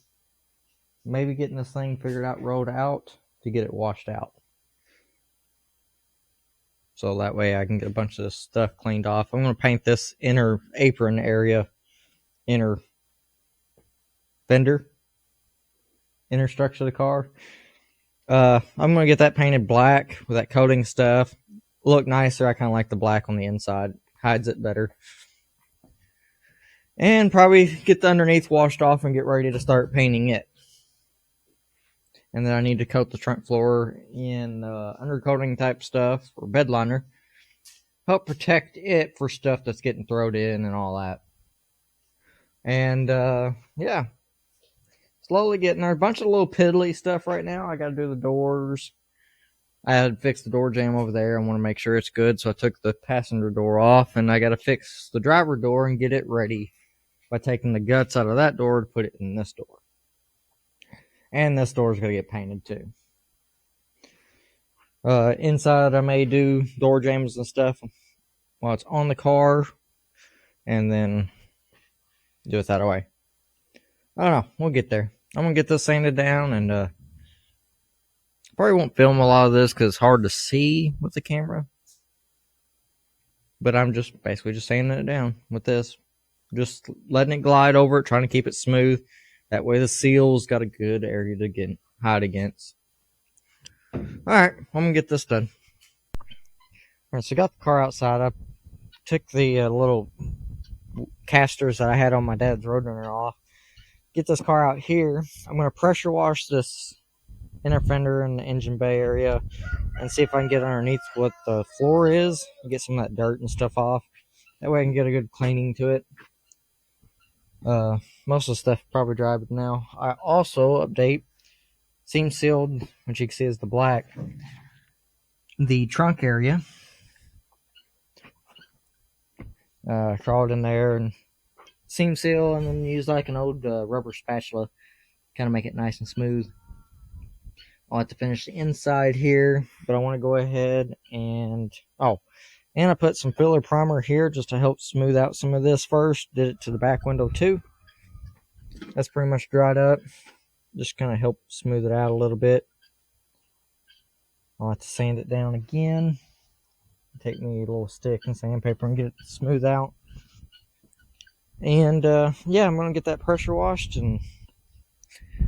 maybe getting this thing figured out, rolled out, to get it washed out. So that way I can get a bunch of this stuff cleaned off. I'm going to paint this inner apron area, inner fender, inner structure of the car. I'm going to get that painted black with that coating stuff. Look nicer. I kind of like the black on the inside. Hides it better. And probably get the underneath washed off and get ready to start painting it. And then I need to coat the trunk floor in undercoating type stuff or bed liner. Help protect it for stuff that's getting thrown in and all that. And yeah, slowly getting there. A bunch of little piddly stuff right now. I got to do the doors. I had to fix the door jamb over there. I want to make sure it's good, so I took the passenger door off, and I got to fix the driver door and get it ready by taking the guts out of that door to put it in this door. And this door is going to get painted too. Inside, I may do door jambs and stuff while it's on the car, and then do it that way. I don't know. We'll get there. I'm going to get this sanded down, and probably won't film a lot of this because it's hard to see with the camera. But I'm just basically just sanding it down with this. Just letting it glide over it, trying to keep it smooth. That way the seal's got a good area to hide against. Alright, I'm going to get this done. Alright, so I got the car outside. I took the little casters that I had on my dad's Roadrunner off. Get this car out here. I'm going to pressure wash this inner fender and the engine bay area and see if I can get underneath what the floor is and get some of that dirt and stuff off. That way I can get a good cleaning to it. Most of the stuff probably dry but now. I also update seam sealed, which you can see is the black, the trunk area. Crawled in there and seam seal, and then use like an old rubber spatula, kind of make it nice and smooth. I'll have to finish the inside here, but I want to go ahead and and I put some filler primer here just to help smooth out some of this first. Did it to the back window too. That's pretty much dried up. Just kind of help smooth it out a little bit. I'll have to sand it down again. Take me a little stick and sandpaper and get it smooth out. And yeah, I'm going to get that pressure washed, and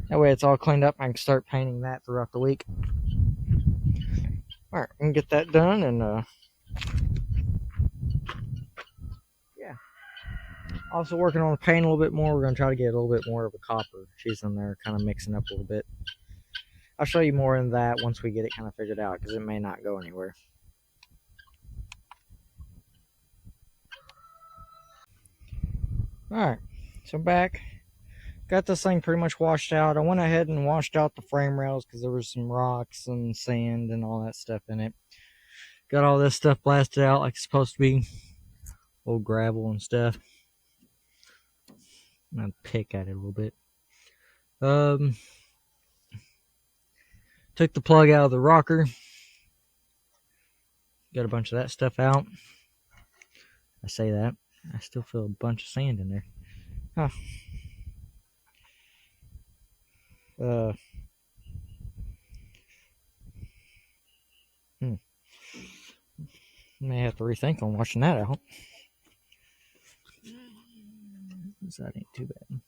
that way it's all cleaned up. I can start painting that throughout the week. Alright, I'm going to get that done, and yeah. Also working on the paint a little bit more. We're going to try to get a little bit more of a copper. She's in there kind of mixing up a little bit. I'll show you more in that once we get it kind of figured out, because it may not go anywhere. Alright, so back. Got this thing pretty much washed out. I went ahead and washed out the frame rails because there was some rocks and sand and all that stuff in it. Got all this stuff blasted out like it's supposed to be. Old gravel and stuff. I'm gonna pick at it a little bit. Took the plug out of the rocker. Got a bunch of that stuff out. I say that. I still feel a bunch of sand in there. Huh. May have to rethink on washing that out. That ain't too bad.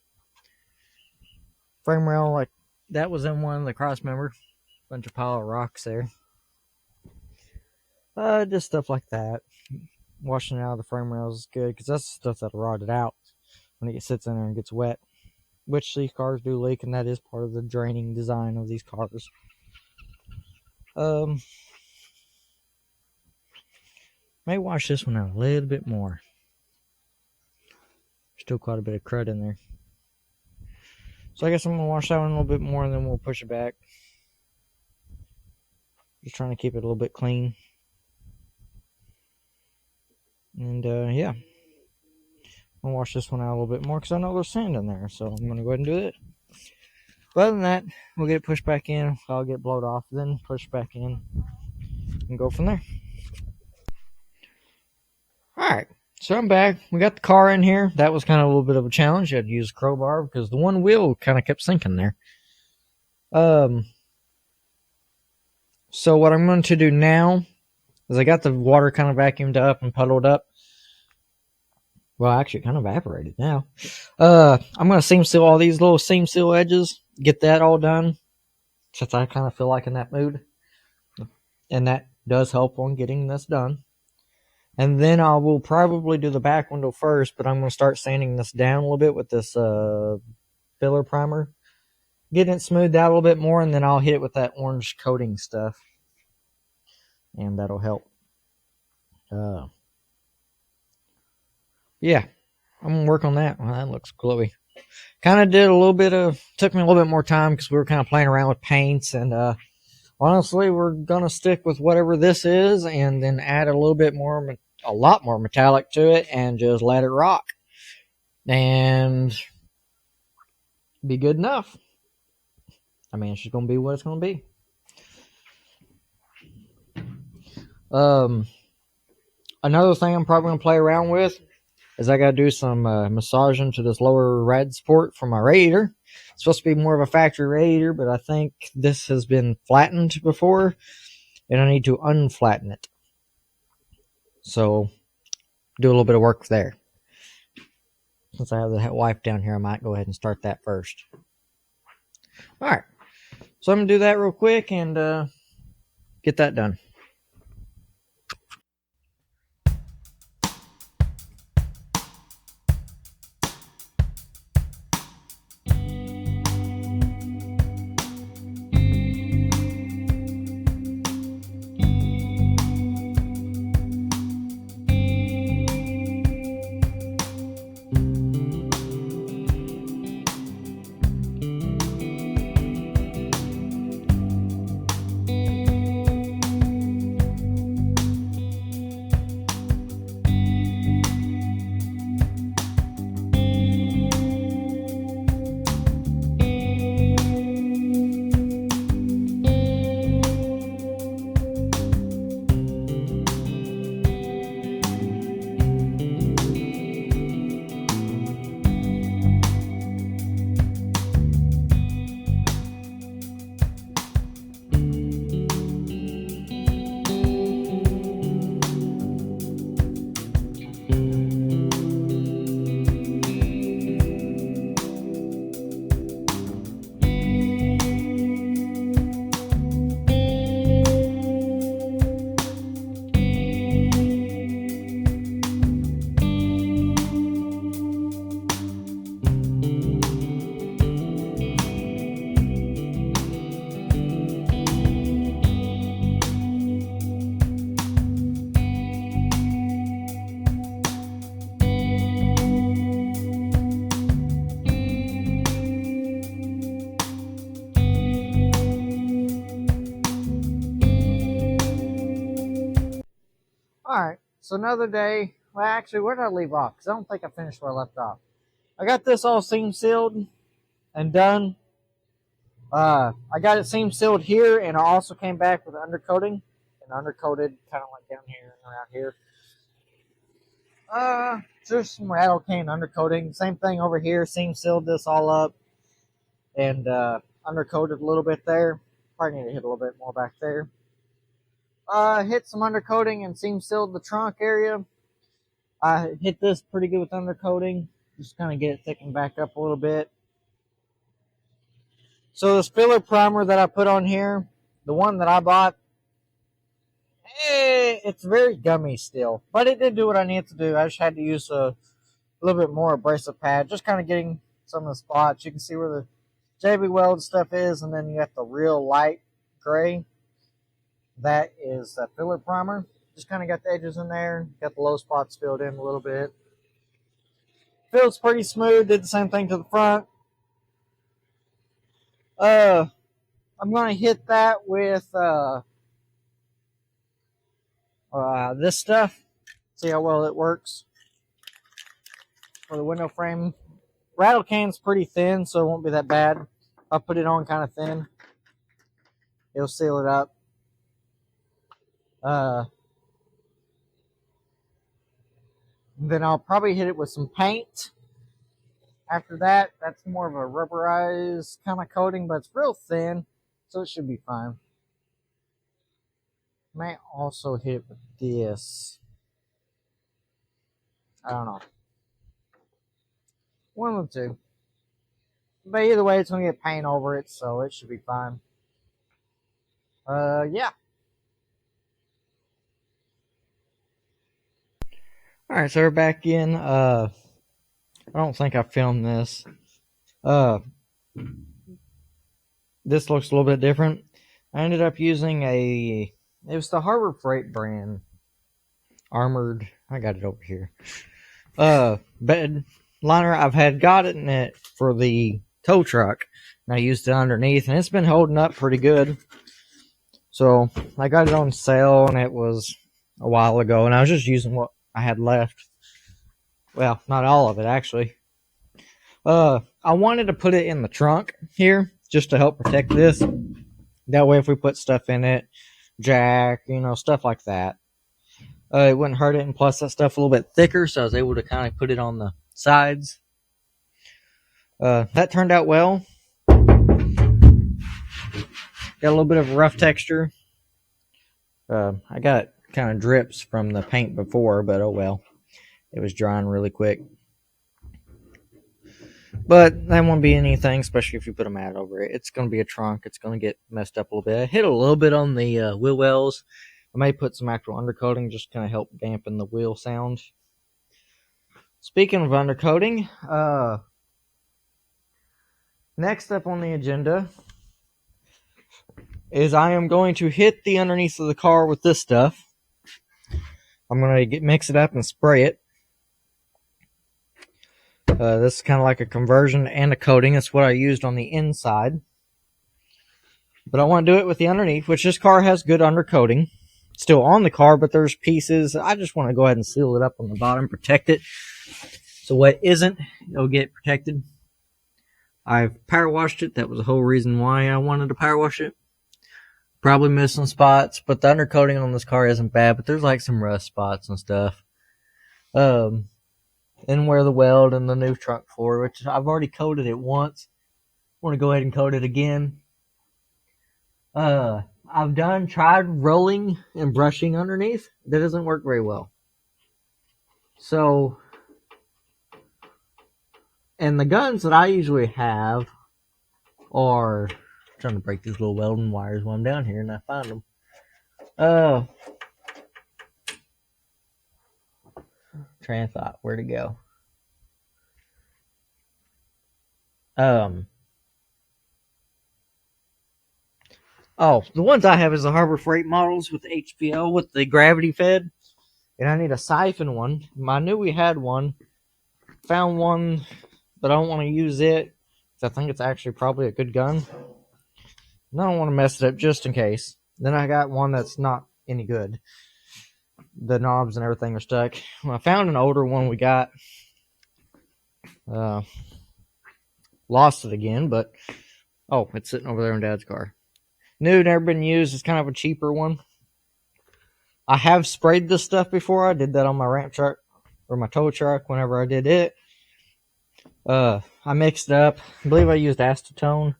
Frame rail, like that was in one of the cross member. Bunch of pile of rocks there. Just stuff like that. Washing it out of the frame rails is good because that's the stuff that'll rot it out when it sits in there and gets wet. Which these cars do leak, and that is part of the draining design of these cars. May wash this one out a little bit more. Still quite a bit of crud in there. So I guess I'm going to wash that one a little bit more, and then we'll push it back. Just trying to keep it a little bit clean. And yeah. I'll wash this one out a little bit more because I know there's sand in there. So I'm going to go ahead and do it. But other than that, we'll get it pushed back in. I'll get blowed off, then push back in. And go from there. Alright. So I'm back. We got the car in here. That was kind of a little bit of a challenge. You had to use a crowbar because the one wheel kind of kept sinking there. So what I'm going to do now is I got the water kind of vacuumed up and puddled up. Well, actually, it kind of evaporated now. I'm going to seam seal all these little seam seal edges. Get that all done. Since I kind of feel like in that mood. And that does help on getting this done. And then I will probably do the back window first, but I'm going to start sanding this down a little bit with this filler primer. Getting it smoothed out a little bit more, and then I'll hit it with that orange coating stuff. And that'll help. Yeah, I'm going to work on that. Well, that looks glowy. Kind of did a little bit of, took me a little bit more time because we were kind of playing around with paints, and honestly, we're going to stick with whatever this is and then add a little bit more, a lot more metallic to it and just let it rock. And be good enough. I mean, it's just going to be what it's going to be. Another thing I'm probably going to play around with is I got to do some massaging to this lower rad support for my radiator. It's supposed to be more of a factory radiator, but I think this has been flattened before, and I need to unflatten it. So, do a little bit of work there. Since I have the wife down here, I might go ahead and start that first. Alright, so I'm going to do that real quick and get that done. so another day. Well, actually, where did I leave off? Because I don't think I finished where I left off. I got this all seam sealed and done. I got it seam sealed here, and I also came back with undercoating and undercoated, kind of like down here and around here. Just some rattle cane undercoating. Same thing over here. Seam sealed this all up and undercoated a little bit there. Probably need to hit a little bit more back there. Hit some undercoating and seam sealed the trunk area. I hit this pretty good with undercoating. Just kind of get it thickened back up a little bit. So this filler primer that I put on here, the one that I bought, it's very gummy still. But it did do what I needed to do. I just had to use a little bit more abrasive pad. Just kind of getting some of the spots. You can see where the JB Weld stuff is. And then you got the real light gray. That is a filler primer. Just kind of got the edges in there. Got the low spots filled in a little bit. Feels pretty smooth. Did the same thing to the front. I'm going to hit that with this stuff. See how well it works for the window frame. Rattle cane's pretty thin, so it won't be that bad. I'll put it on kind of thin. It'll seal it up. Then I'll probably hit it with some paint. After that, that's more of a rubberized kind of coating, but it's real thin, so it should be fine. Might also hit it with this. I don't know. One of the two. But either way, it's going to get paint over it, so it should be fine. Yeah. Alright, so we're back in. I don't think I filmed this. This looks a little bit different. I ended up using it was the Harbor Freight brand. Armored, I got it over here. Bed liner, I've got it in it for the tow truck. And I used it underneath, and it's been holding up pretty good. So, I got it on sale, and it was a while ago, and I was just using what I had left. Well, not all of it, actually. I wanted to put it in the trunk here, just to help protect this. That way, if we put stuff in it, jack, stuff like that, it wouldn't hurt it. And plus, that stuff's a little bit thicker, so I was able to kind of put it on the sides. That turned out well. Got a little bit of a rough texture. I got kind of drips from the paint before, but oh well. It was drying really quick. But that won't be anything, especially if you put a mat over it. It's going to be a trunk. It's going to get messed up a little bit. I hit a little bit on the wheel wells. I may put some actual undercoating just to kind of help dampen the wheel sound. Speaking of undercoating, next up on the agenda is I am going to hit the underneath of the car with this stuff. I'm going to mix it up and spray it. This is kind of like a conversion and a coating. It's what I used on the inside. But I want to do it with the underneath, which this car has good undercoating. It's still on the car, but there's pieces. I just want to go ahead and seal it up on the bottom, protect it. So what isn't, it'll get protected. I've power washed it. That was the whole reason why I wanted to power wash it. Probably missing spots, but the undercoating on this car isn't bad, but there's like some rust spots and stuff. And where the weld and the new trunk floor, which I've already coated it once. I want to go ahead and coat it again. I've tried rolling and brushing underneath. That doesn't work very well. So, and the guns that I usually have are, I'm trying to break these little welding wires while I'm down here and I find them. Train of thought, where'd it go? The ones I have is the Harbor Freight models with the HPL with the gravity fed, and I need a siphon one. I knew we had one, found one, but I don't want to use it because I think it's actually probably a good gun. And I don't want to mess it up just in case. Then I got one that's not any good. the knobs and everything are stuck. Well, I found an older one we got. Lost it again, but oh, it's sitting over there in Dad's car. New, never been used. It's kind of a cheaper one. I have sprayed this stuff before. I did that on my ramp truck or my tow truck whenever I did it. I mixed it up. I believe I used acetone.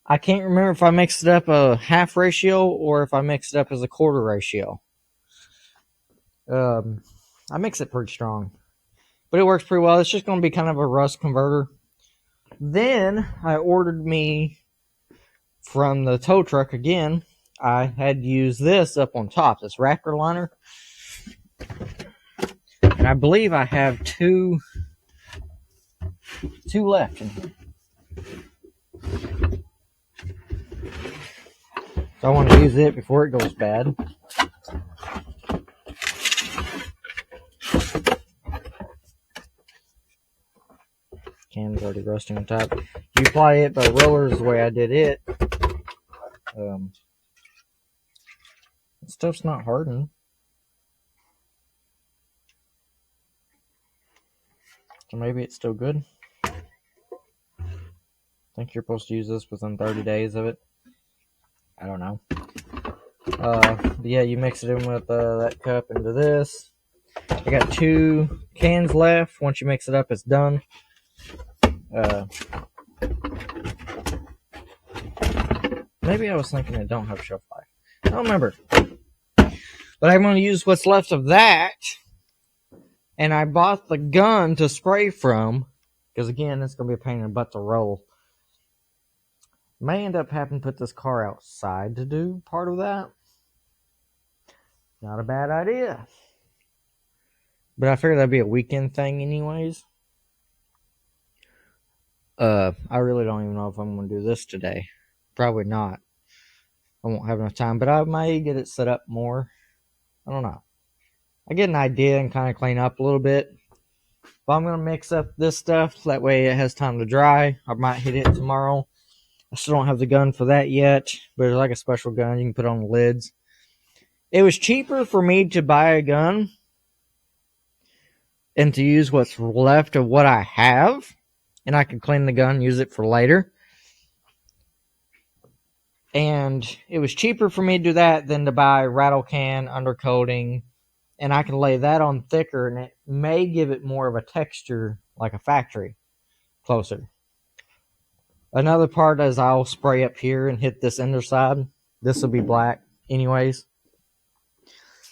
I can't remember if I mixed it up a half ratio or if I mixed it up as a quarter ratio. I mix it pretty strong, but it works pretty well. It's just going to be kind of a rust converter. Then I ordered me from the tow truck again. I had used this up on top, this Raptor liner, and I believe I have two left in here. So I want to use it before it goes bad. Can's already rusting on top. You apply it by rollers the way I did it. Stuff's not hardened. So maybe it's still good. I think you're supposed to use this within 30 days of it. I don't know. But yeah, you mix it in with that cup into this. I got 2 cans left. Once you mix it up, it's done. Maybe I was thinking it don't have shelf life. I don't remember. But I'm going to use what's left of that. And I bought the gun to spray from. Because again, it's going to be a pain in the butt to roll. May end up having to put this car outside to do part of that. Not a bad idea. But I figured that'd be a weekend thing anyways. I really don't even know if I'm going to do this today. Probably not. I won't have enough time, but I may get it set up more. I don't know. I get an idea and kind of clean up a little bit. But I'm going to mix up this stuff. That way it has time to dry. I might hit it tomorrow. I still don't have the gun for that yet. But it's like a special gun you can put on the lids. It was cheaper for me to buy a gun and to use what's left of what I have. And I can clean the gun and use it for later. And it was cheaper for me to do that than to buy rattle can, undercoating. And I can lay that on thicker and it may give it more of a texture like a factory closer. Another part is I'll spray up here and hit this underside. This will be black anyways.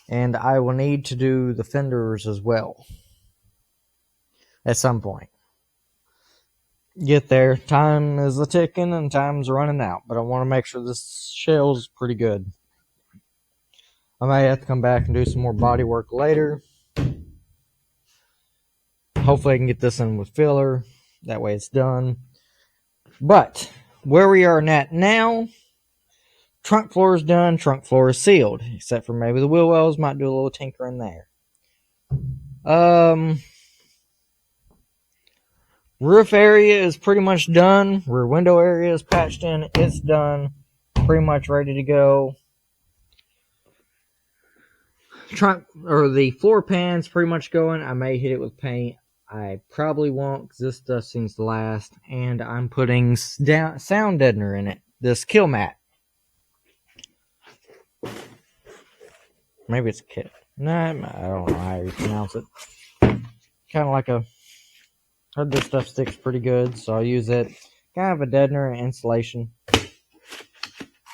And I will need to do the fenders as well. At some point. Get there. Time is a ticking and time's running out. But I want to make sure this shell's pretty good. I may have to come back and do some more body work later. Hopefully I can get this in with filler. That way it's done. But where we are at now, trunk floor is done. Trunk floor is sealed. Except for maybe the wheel wells. Might do a little tinkering there. Roof area is pretty much done. Rear window area is patched in. It's done. Pretty much ready to go. Trunk or the floor pan's pretty much going. I may hit it with paint. I probably won't because this stuff seems to last. And I'm putting sound deadener in it. This kill mat. Maybe it's kit. Nah, I don't know how you pronounce it. Kind of like a... Heard this stuff sticks pretty good, so I'll use it. Kind of a deadener and insulation.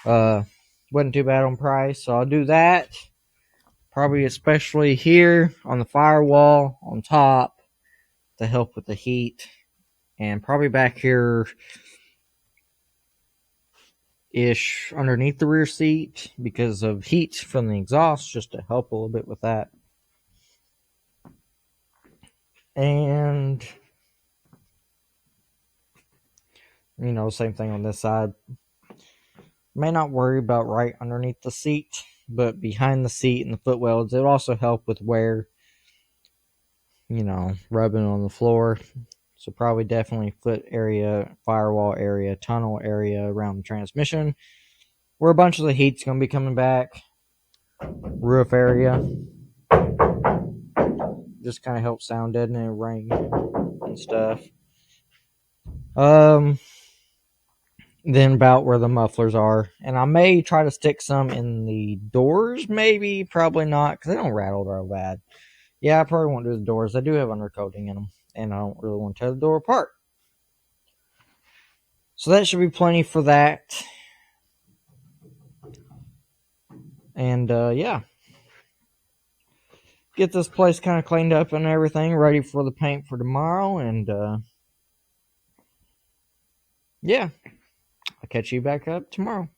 Wasn't too bad on price, so I'll do that. Probably especially here on the firewall on top to help with the heat. And probably back here ish underneath the rear seat because of heat from the exhaust, just to help a little bit with that. And you know, same thing on this side. May not worry about right underneath the seat, but behind the seat and the foot welds, it will also help with wear, you know, rubbing on the floor. So probably definitely foot area, firewall area, tunnel area around the transmission, where a bunch of the heat's going to be coming back. roof area. Just kind of helps sound deaden in rain and stuff. Then about where the mufflers are. And I may try to stick some in the doors, maybe, probably not, because they don't rattle real bad. Yeah, I probably won't do the doors. They do have undercoating in them, and I don't really want to tear the door apart. So that should be plenty for that. And, yeah. Get this place kind of cleaned up and everything, ready for the paint for tomorrow, and, yeah. I'll catch you back up tomorrow.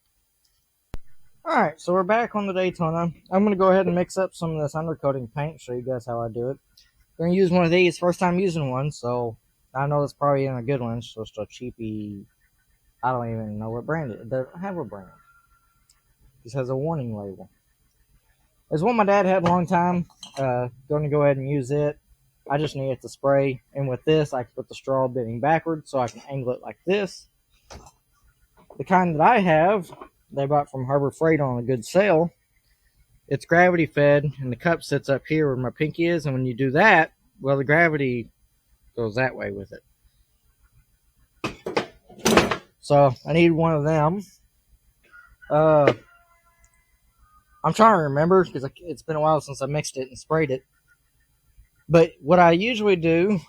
Alright, so we're back on the Daytona. I'm going to go ahead and mix up some of this undercoating paint, show you guys how I do it. I'm going to use one of these, first time using one, so I know it's probably in a good one. It's just a cheapy, I don't even know what brand it is. It doesn't have a brand. It just has a warning label. It's one my dad had a long time. Going to go ahead and use it. I just need it to spray. And with this, I can put the straw bending backwards so I can angle it like this. The kind that I have, they bought from Harbor Freight on a good sale. It's gravity fed, and the cup sits up here where my pinky is. And when you do that, well, the gravity goes that way with it. So I need one of them. I'm trying to remember because it's been a while since I mixed it and sprayed it. But what I usually do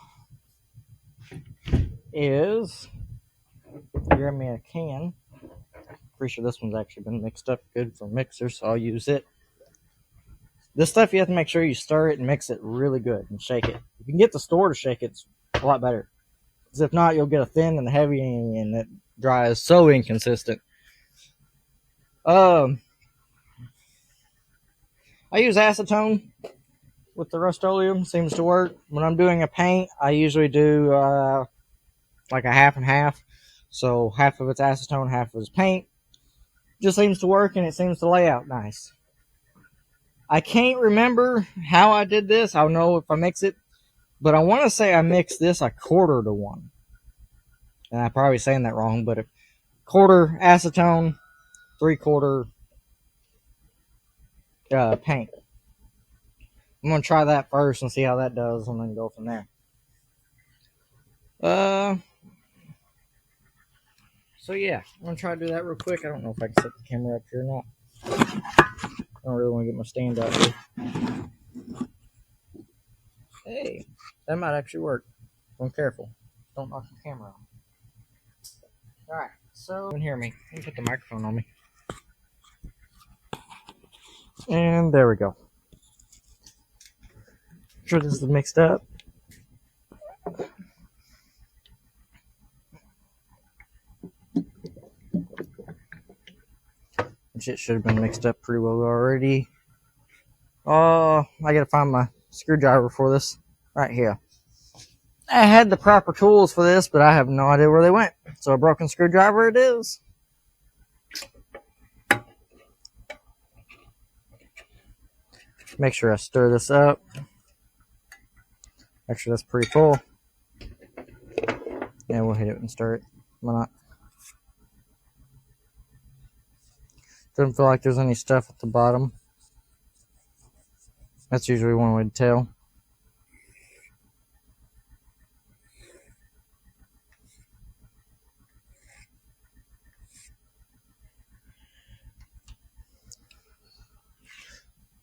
is grab me a can. Pretty sure this one's actually been mixed up good for mixer, so I'll use it. This stuff you have to make sure you stir it and mix it really good and shake it. If you can get the store to shake it, it's a lot better. Because if not, you'll get a thin and heavy and it dries so inconsistent. I use acetone with the Rust-Oleum. Seems to work. When I'm doing a paint, I usually do like a half and half. So half of it's acetone, half of it's paint. Just seems to work, and it seems to lay out nice. I can't remember how I did this. I'll know if I mix it. But I want to say I mixed this a 1/4 to 1. And I'm probably saying that wrong, but a 1/4 acetone, 3/4 paint. I'm going to try that first and see how that does, and then go from there. So yeah, I'm going to try to do that real quick. I don't know if I can set the camera up here or not. I don't really want to get my stand out here. Hey, that might actually work. I'm careful. Don't knock the camera on. Alright, so you can hear me. Let me put the microphone on me. And there we go. Sure this is mixed up. Which it should have been mixed up pretty well already. Oh, I gotta find my screwdriver for this. Right here. I had the proper tools for this, but I have no idea where they went. So a broken screwdriver it is. Make sure I stir this up. Actually, that's pretty full. Yeah, we'll hit it and stir it. Why not? Doesn't feel like there's any stuff at the bottom. That's usually one way to tell.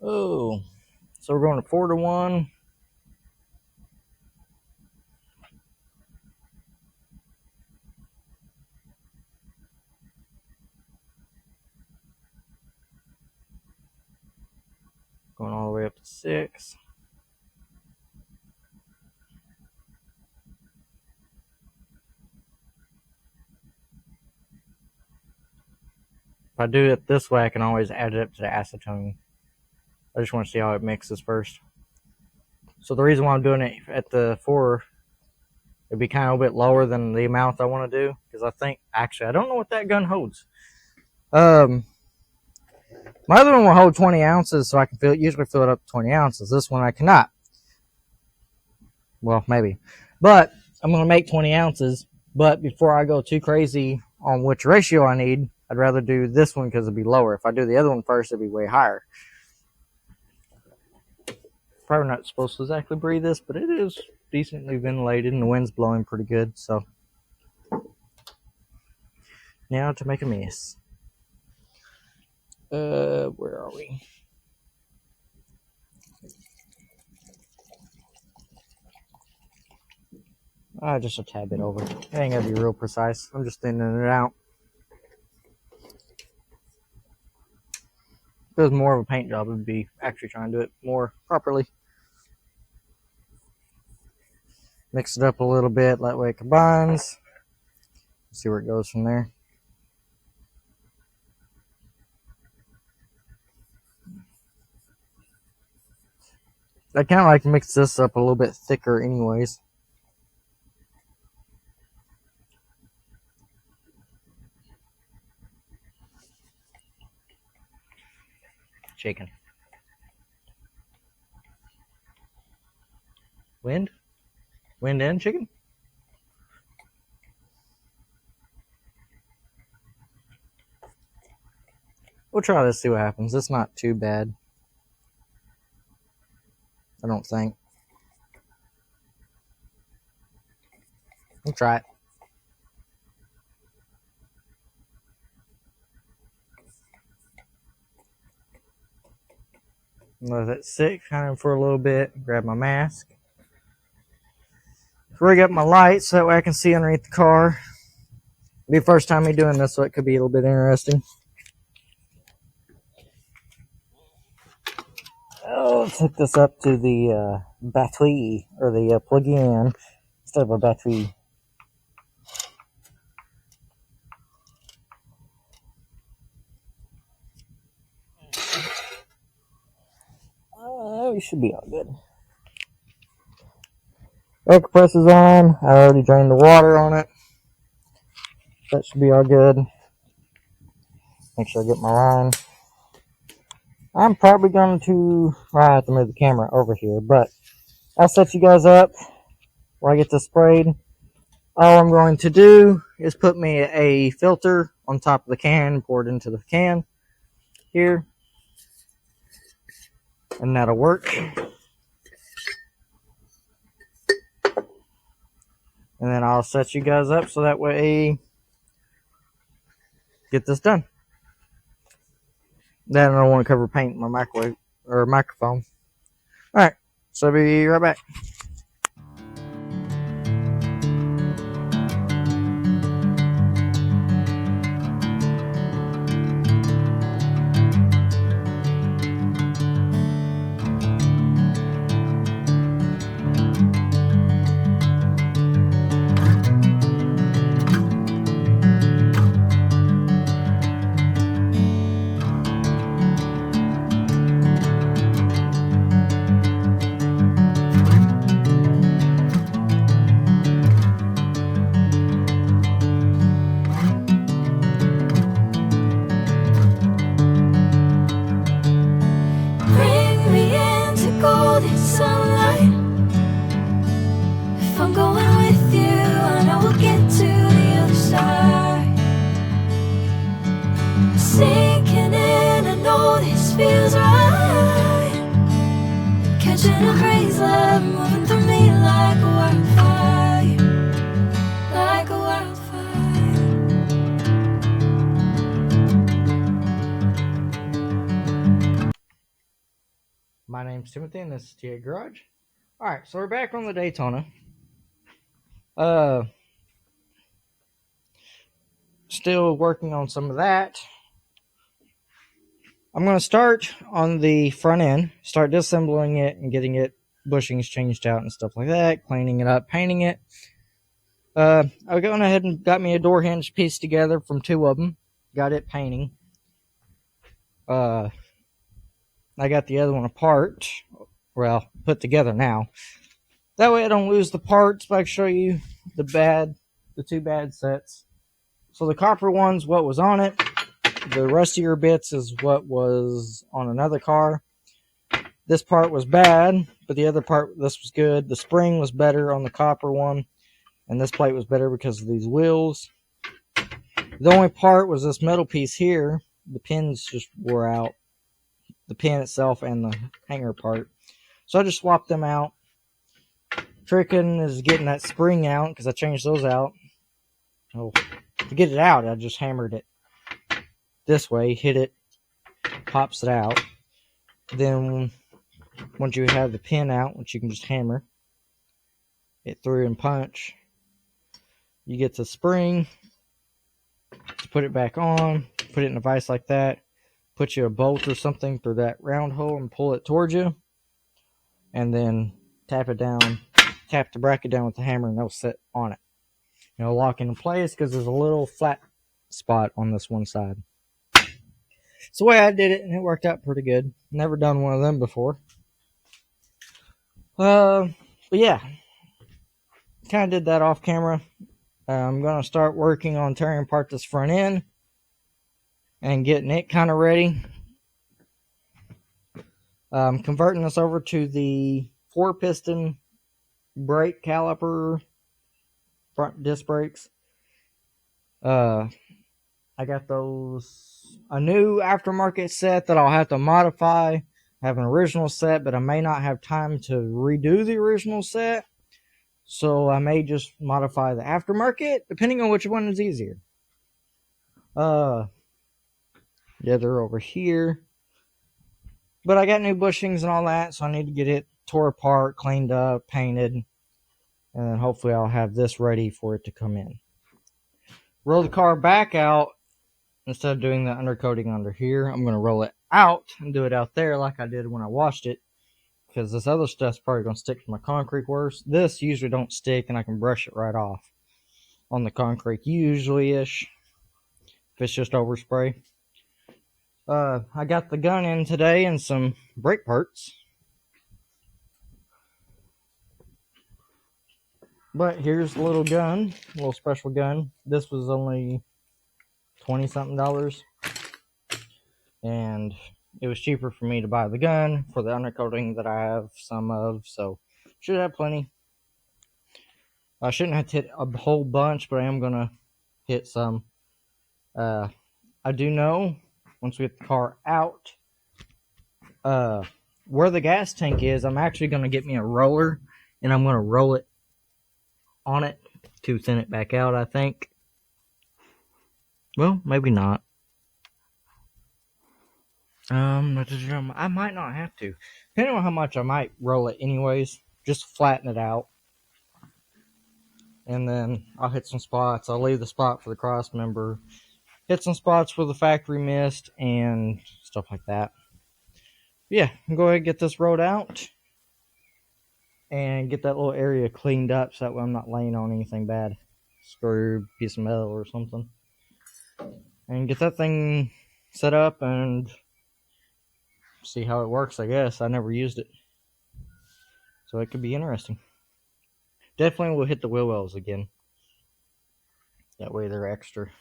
Oh, so we're going to 4 to 1. Going all the way up to 6. If I do it this way, I can always add it up to the acetone. I just want to see how it mixes first. So the reason why I'm doing it at the 4, it'd be kind of a bit lower than the amount I want to do. Because I think, actually, I don't know what that gun holds. My other one will hold 20 ounces, so I can usually fill it up to 20 ounces. This one I cannot. Well, maybe. But I'm going to make 20 ounces. But before I go too crazy on which ratio I need, I'd rather do this one because it'd be lower. If I do the other one first, it'd be way higher. probably not supposed to exactly breathe this, but it is decently ventilated and the wind's blowing pretty good. So now to make a mess. Where are we? Just a tad bit over. It ain't gonna be real precise. I'm just thinning it out. If it was more of a paint job, it would be actually trying to do it more properly. Mix it up a little bit, that way it combines. See where it goes from there. I kind of like to mix this up a little bit thicker anyways. Chicken. Wind? Wind and chicken? We'll try this, see what happens. It's not too bad. I don't think. We'll try it. Let it sit kind of for a little bit. Grab my mask. Rig up my lights so that way I can see underneath the car. It'll be the first time me doing this, so it could be a little bit interesting. Oh, let's hook this up to the battery, or the plug-in, instead of a battery. Oh, we should be all good. Air compressor's on. I already drained the water on it. That should be all good. Make sure I get my line. I'm probably going to, well, I have to move the camera over here, but I'll set you guys up where I get this sprayed. All I'm going to do is put me a filter on top of the can, pour it into the can here, and that'll work. And then I'll set you guys up so that way get this done. Then I don't want to cover paint in my microwave or microphone. Alright, so I'll be right back. My name's Timothy, and this is TA Garage. Alright, so we're back on the Daytona. Still working on some of that. I'm going to start on the front end, start disassembling it and getting it bushings changed out and stuff like that, cleaning it up, painting it. I went ahead and got me a door hinge piece together from two of them. Got it painting. I got the other one apart. Well, put together now. That way I don't lose the parts, but I can show you the two bad sets. So the copper one's what was on it. The rustier bits is what was on another car. This part was bad, but the other part, this was good. The spring was better on the copper one, and this plate was better because of these wheels. The only part was this metal piece here. The pins just wore out. The pin itself and the hanger part. So I just swapped them out. Tricking is getting that spring out because I changed those out. Oh, to get it out, I just hammered it this way, hit it, pops it out. Then once you have the pin out, which you can just hammer it through and punch, you get the spring to put it back on, put it in a vise like that, put you a bolt or something through that round hole and pull it towards you, and then tap it down, tap the bracket down with the hammer, and it'll sit on it. It'll lock into place because there's a little flat spot on this one side. It's the way I did it, and it worked out pretty good. Never done one of them before. But yeah, kind of did that off camera. I'm going to start working on tearing apart this front end and getting it kind of ready. Converting this over to the 4-piston brake caliper front disc brakes. I got those, a new aftermarket set that I'll have to modify. I have an original set, but I may not have time to redo the original set. So I may just modify the aftermarket, depending on which one is easier. Yeah, they're over here. But I got new bushings and all that, so I need to get it tore apart, cleaned up, painted. And then hopefully I'll have this ready for it to come in. Roll the car back out. Instead of doing the undercoating under here, I'm going to roll it out and do it out there like I did when I washed it. Because this other stuff's probably going to stick to my concrete worse. This usually don't stick and I can brush it right off on the concrete usually-ish. If it's just overspray. I got the gun in today and some brake parts. But here's the little gun, little special gun. This was only $20-something. And it was cheaper for me to buy the gun for the undercoating that I have some of, so should have plenty. I shouldn't have to hit a whole bunch, but I am going to hit some. I do know, once we get the car out, where the gas tank is, I'm actually going to get me a roller, and I'm going to roll it on it to thin it back out, I think. Well, maybe not. I might not have to. Depending on how much I might roll it anyways. Just flatten it out. And then I'll hit some spots. I'll leave the spot for the cross member. Hit some spots for the factory mist and stuff like that. Yeah, go ahead and get this rolled out. And get that little area cleaned up so that way I'm not laying on anything bad. Screw, piece of metal or something. And get that thing set up and see how it works, I guess. I never used it. So it could be interesting. Definitely will hit the wheel wells again. That way they're extra.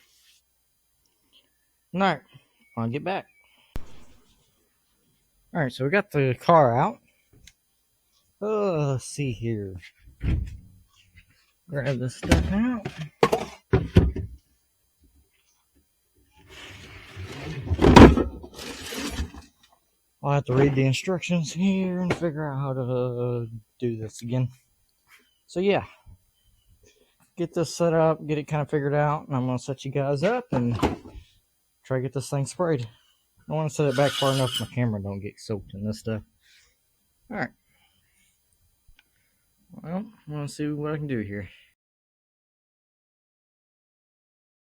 Alright, I'll get back. Alright, so we got the car out. Let's see here. Grab this stuff out. I'll have to read the instructions here and figure out how to do this again. So yeah, get this set up, get it kind of figured out, and I'm going to set you guys up and try to get this thing sprayed. I want to set it back far enough so my camera don't get soaked in this stuff. Alright. Well, I want to see what I can do here.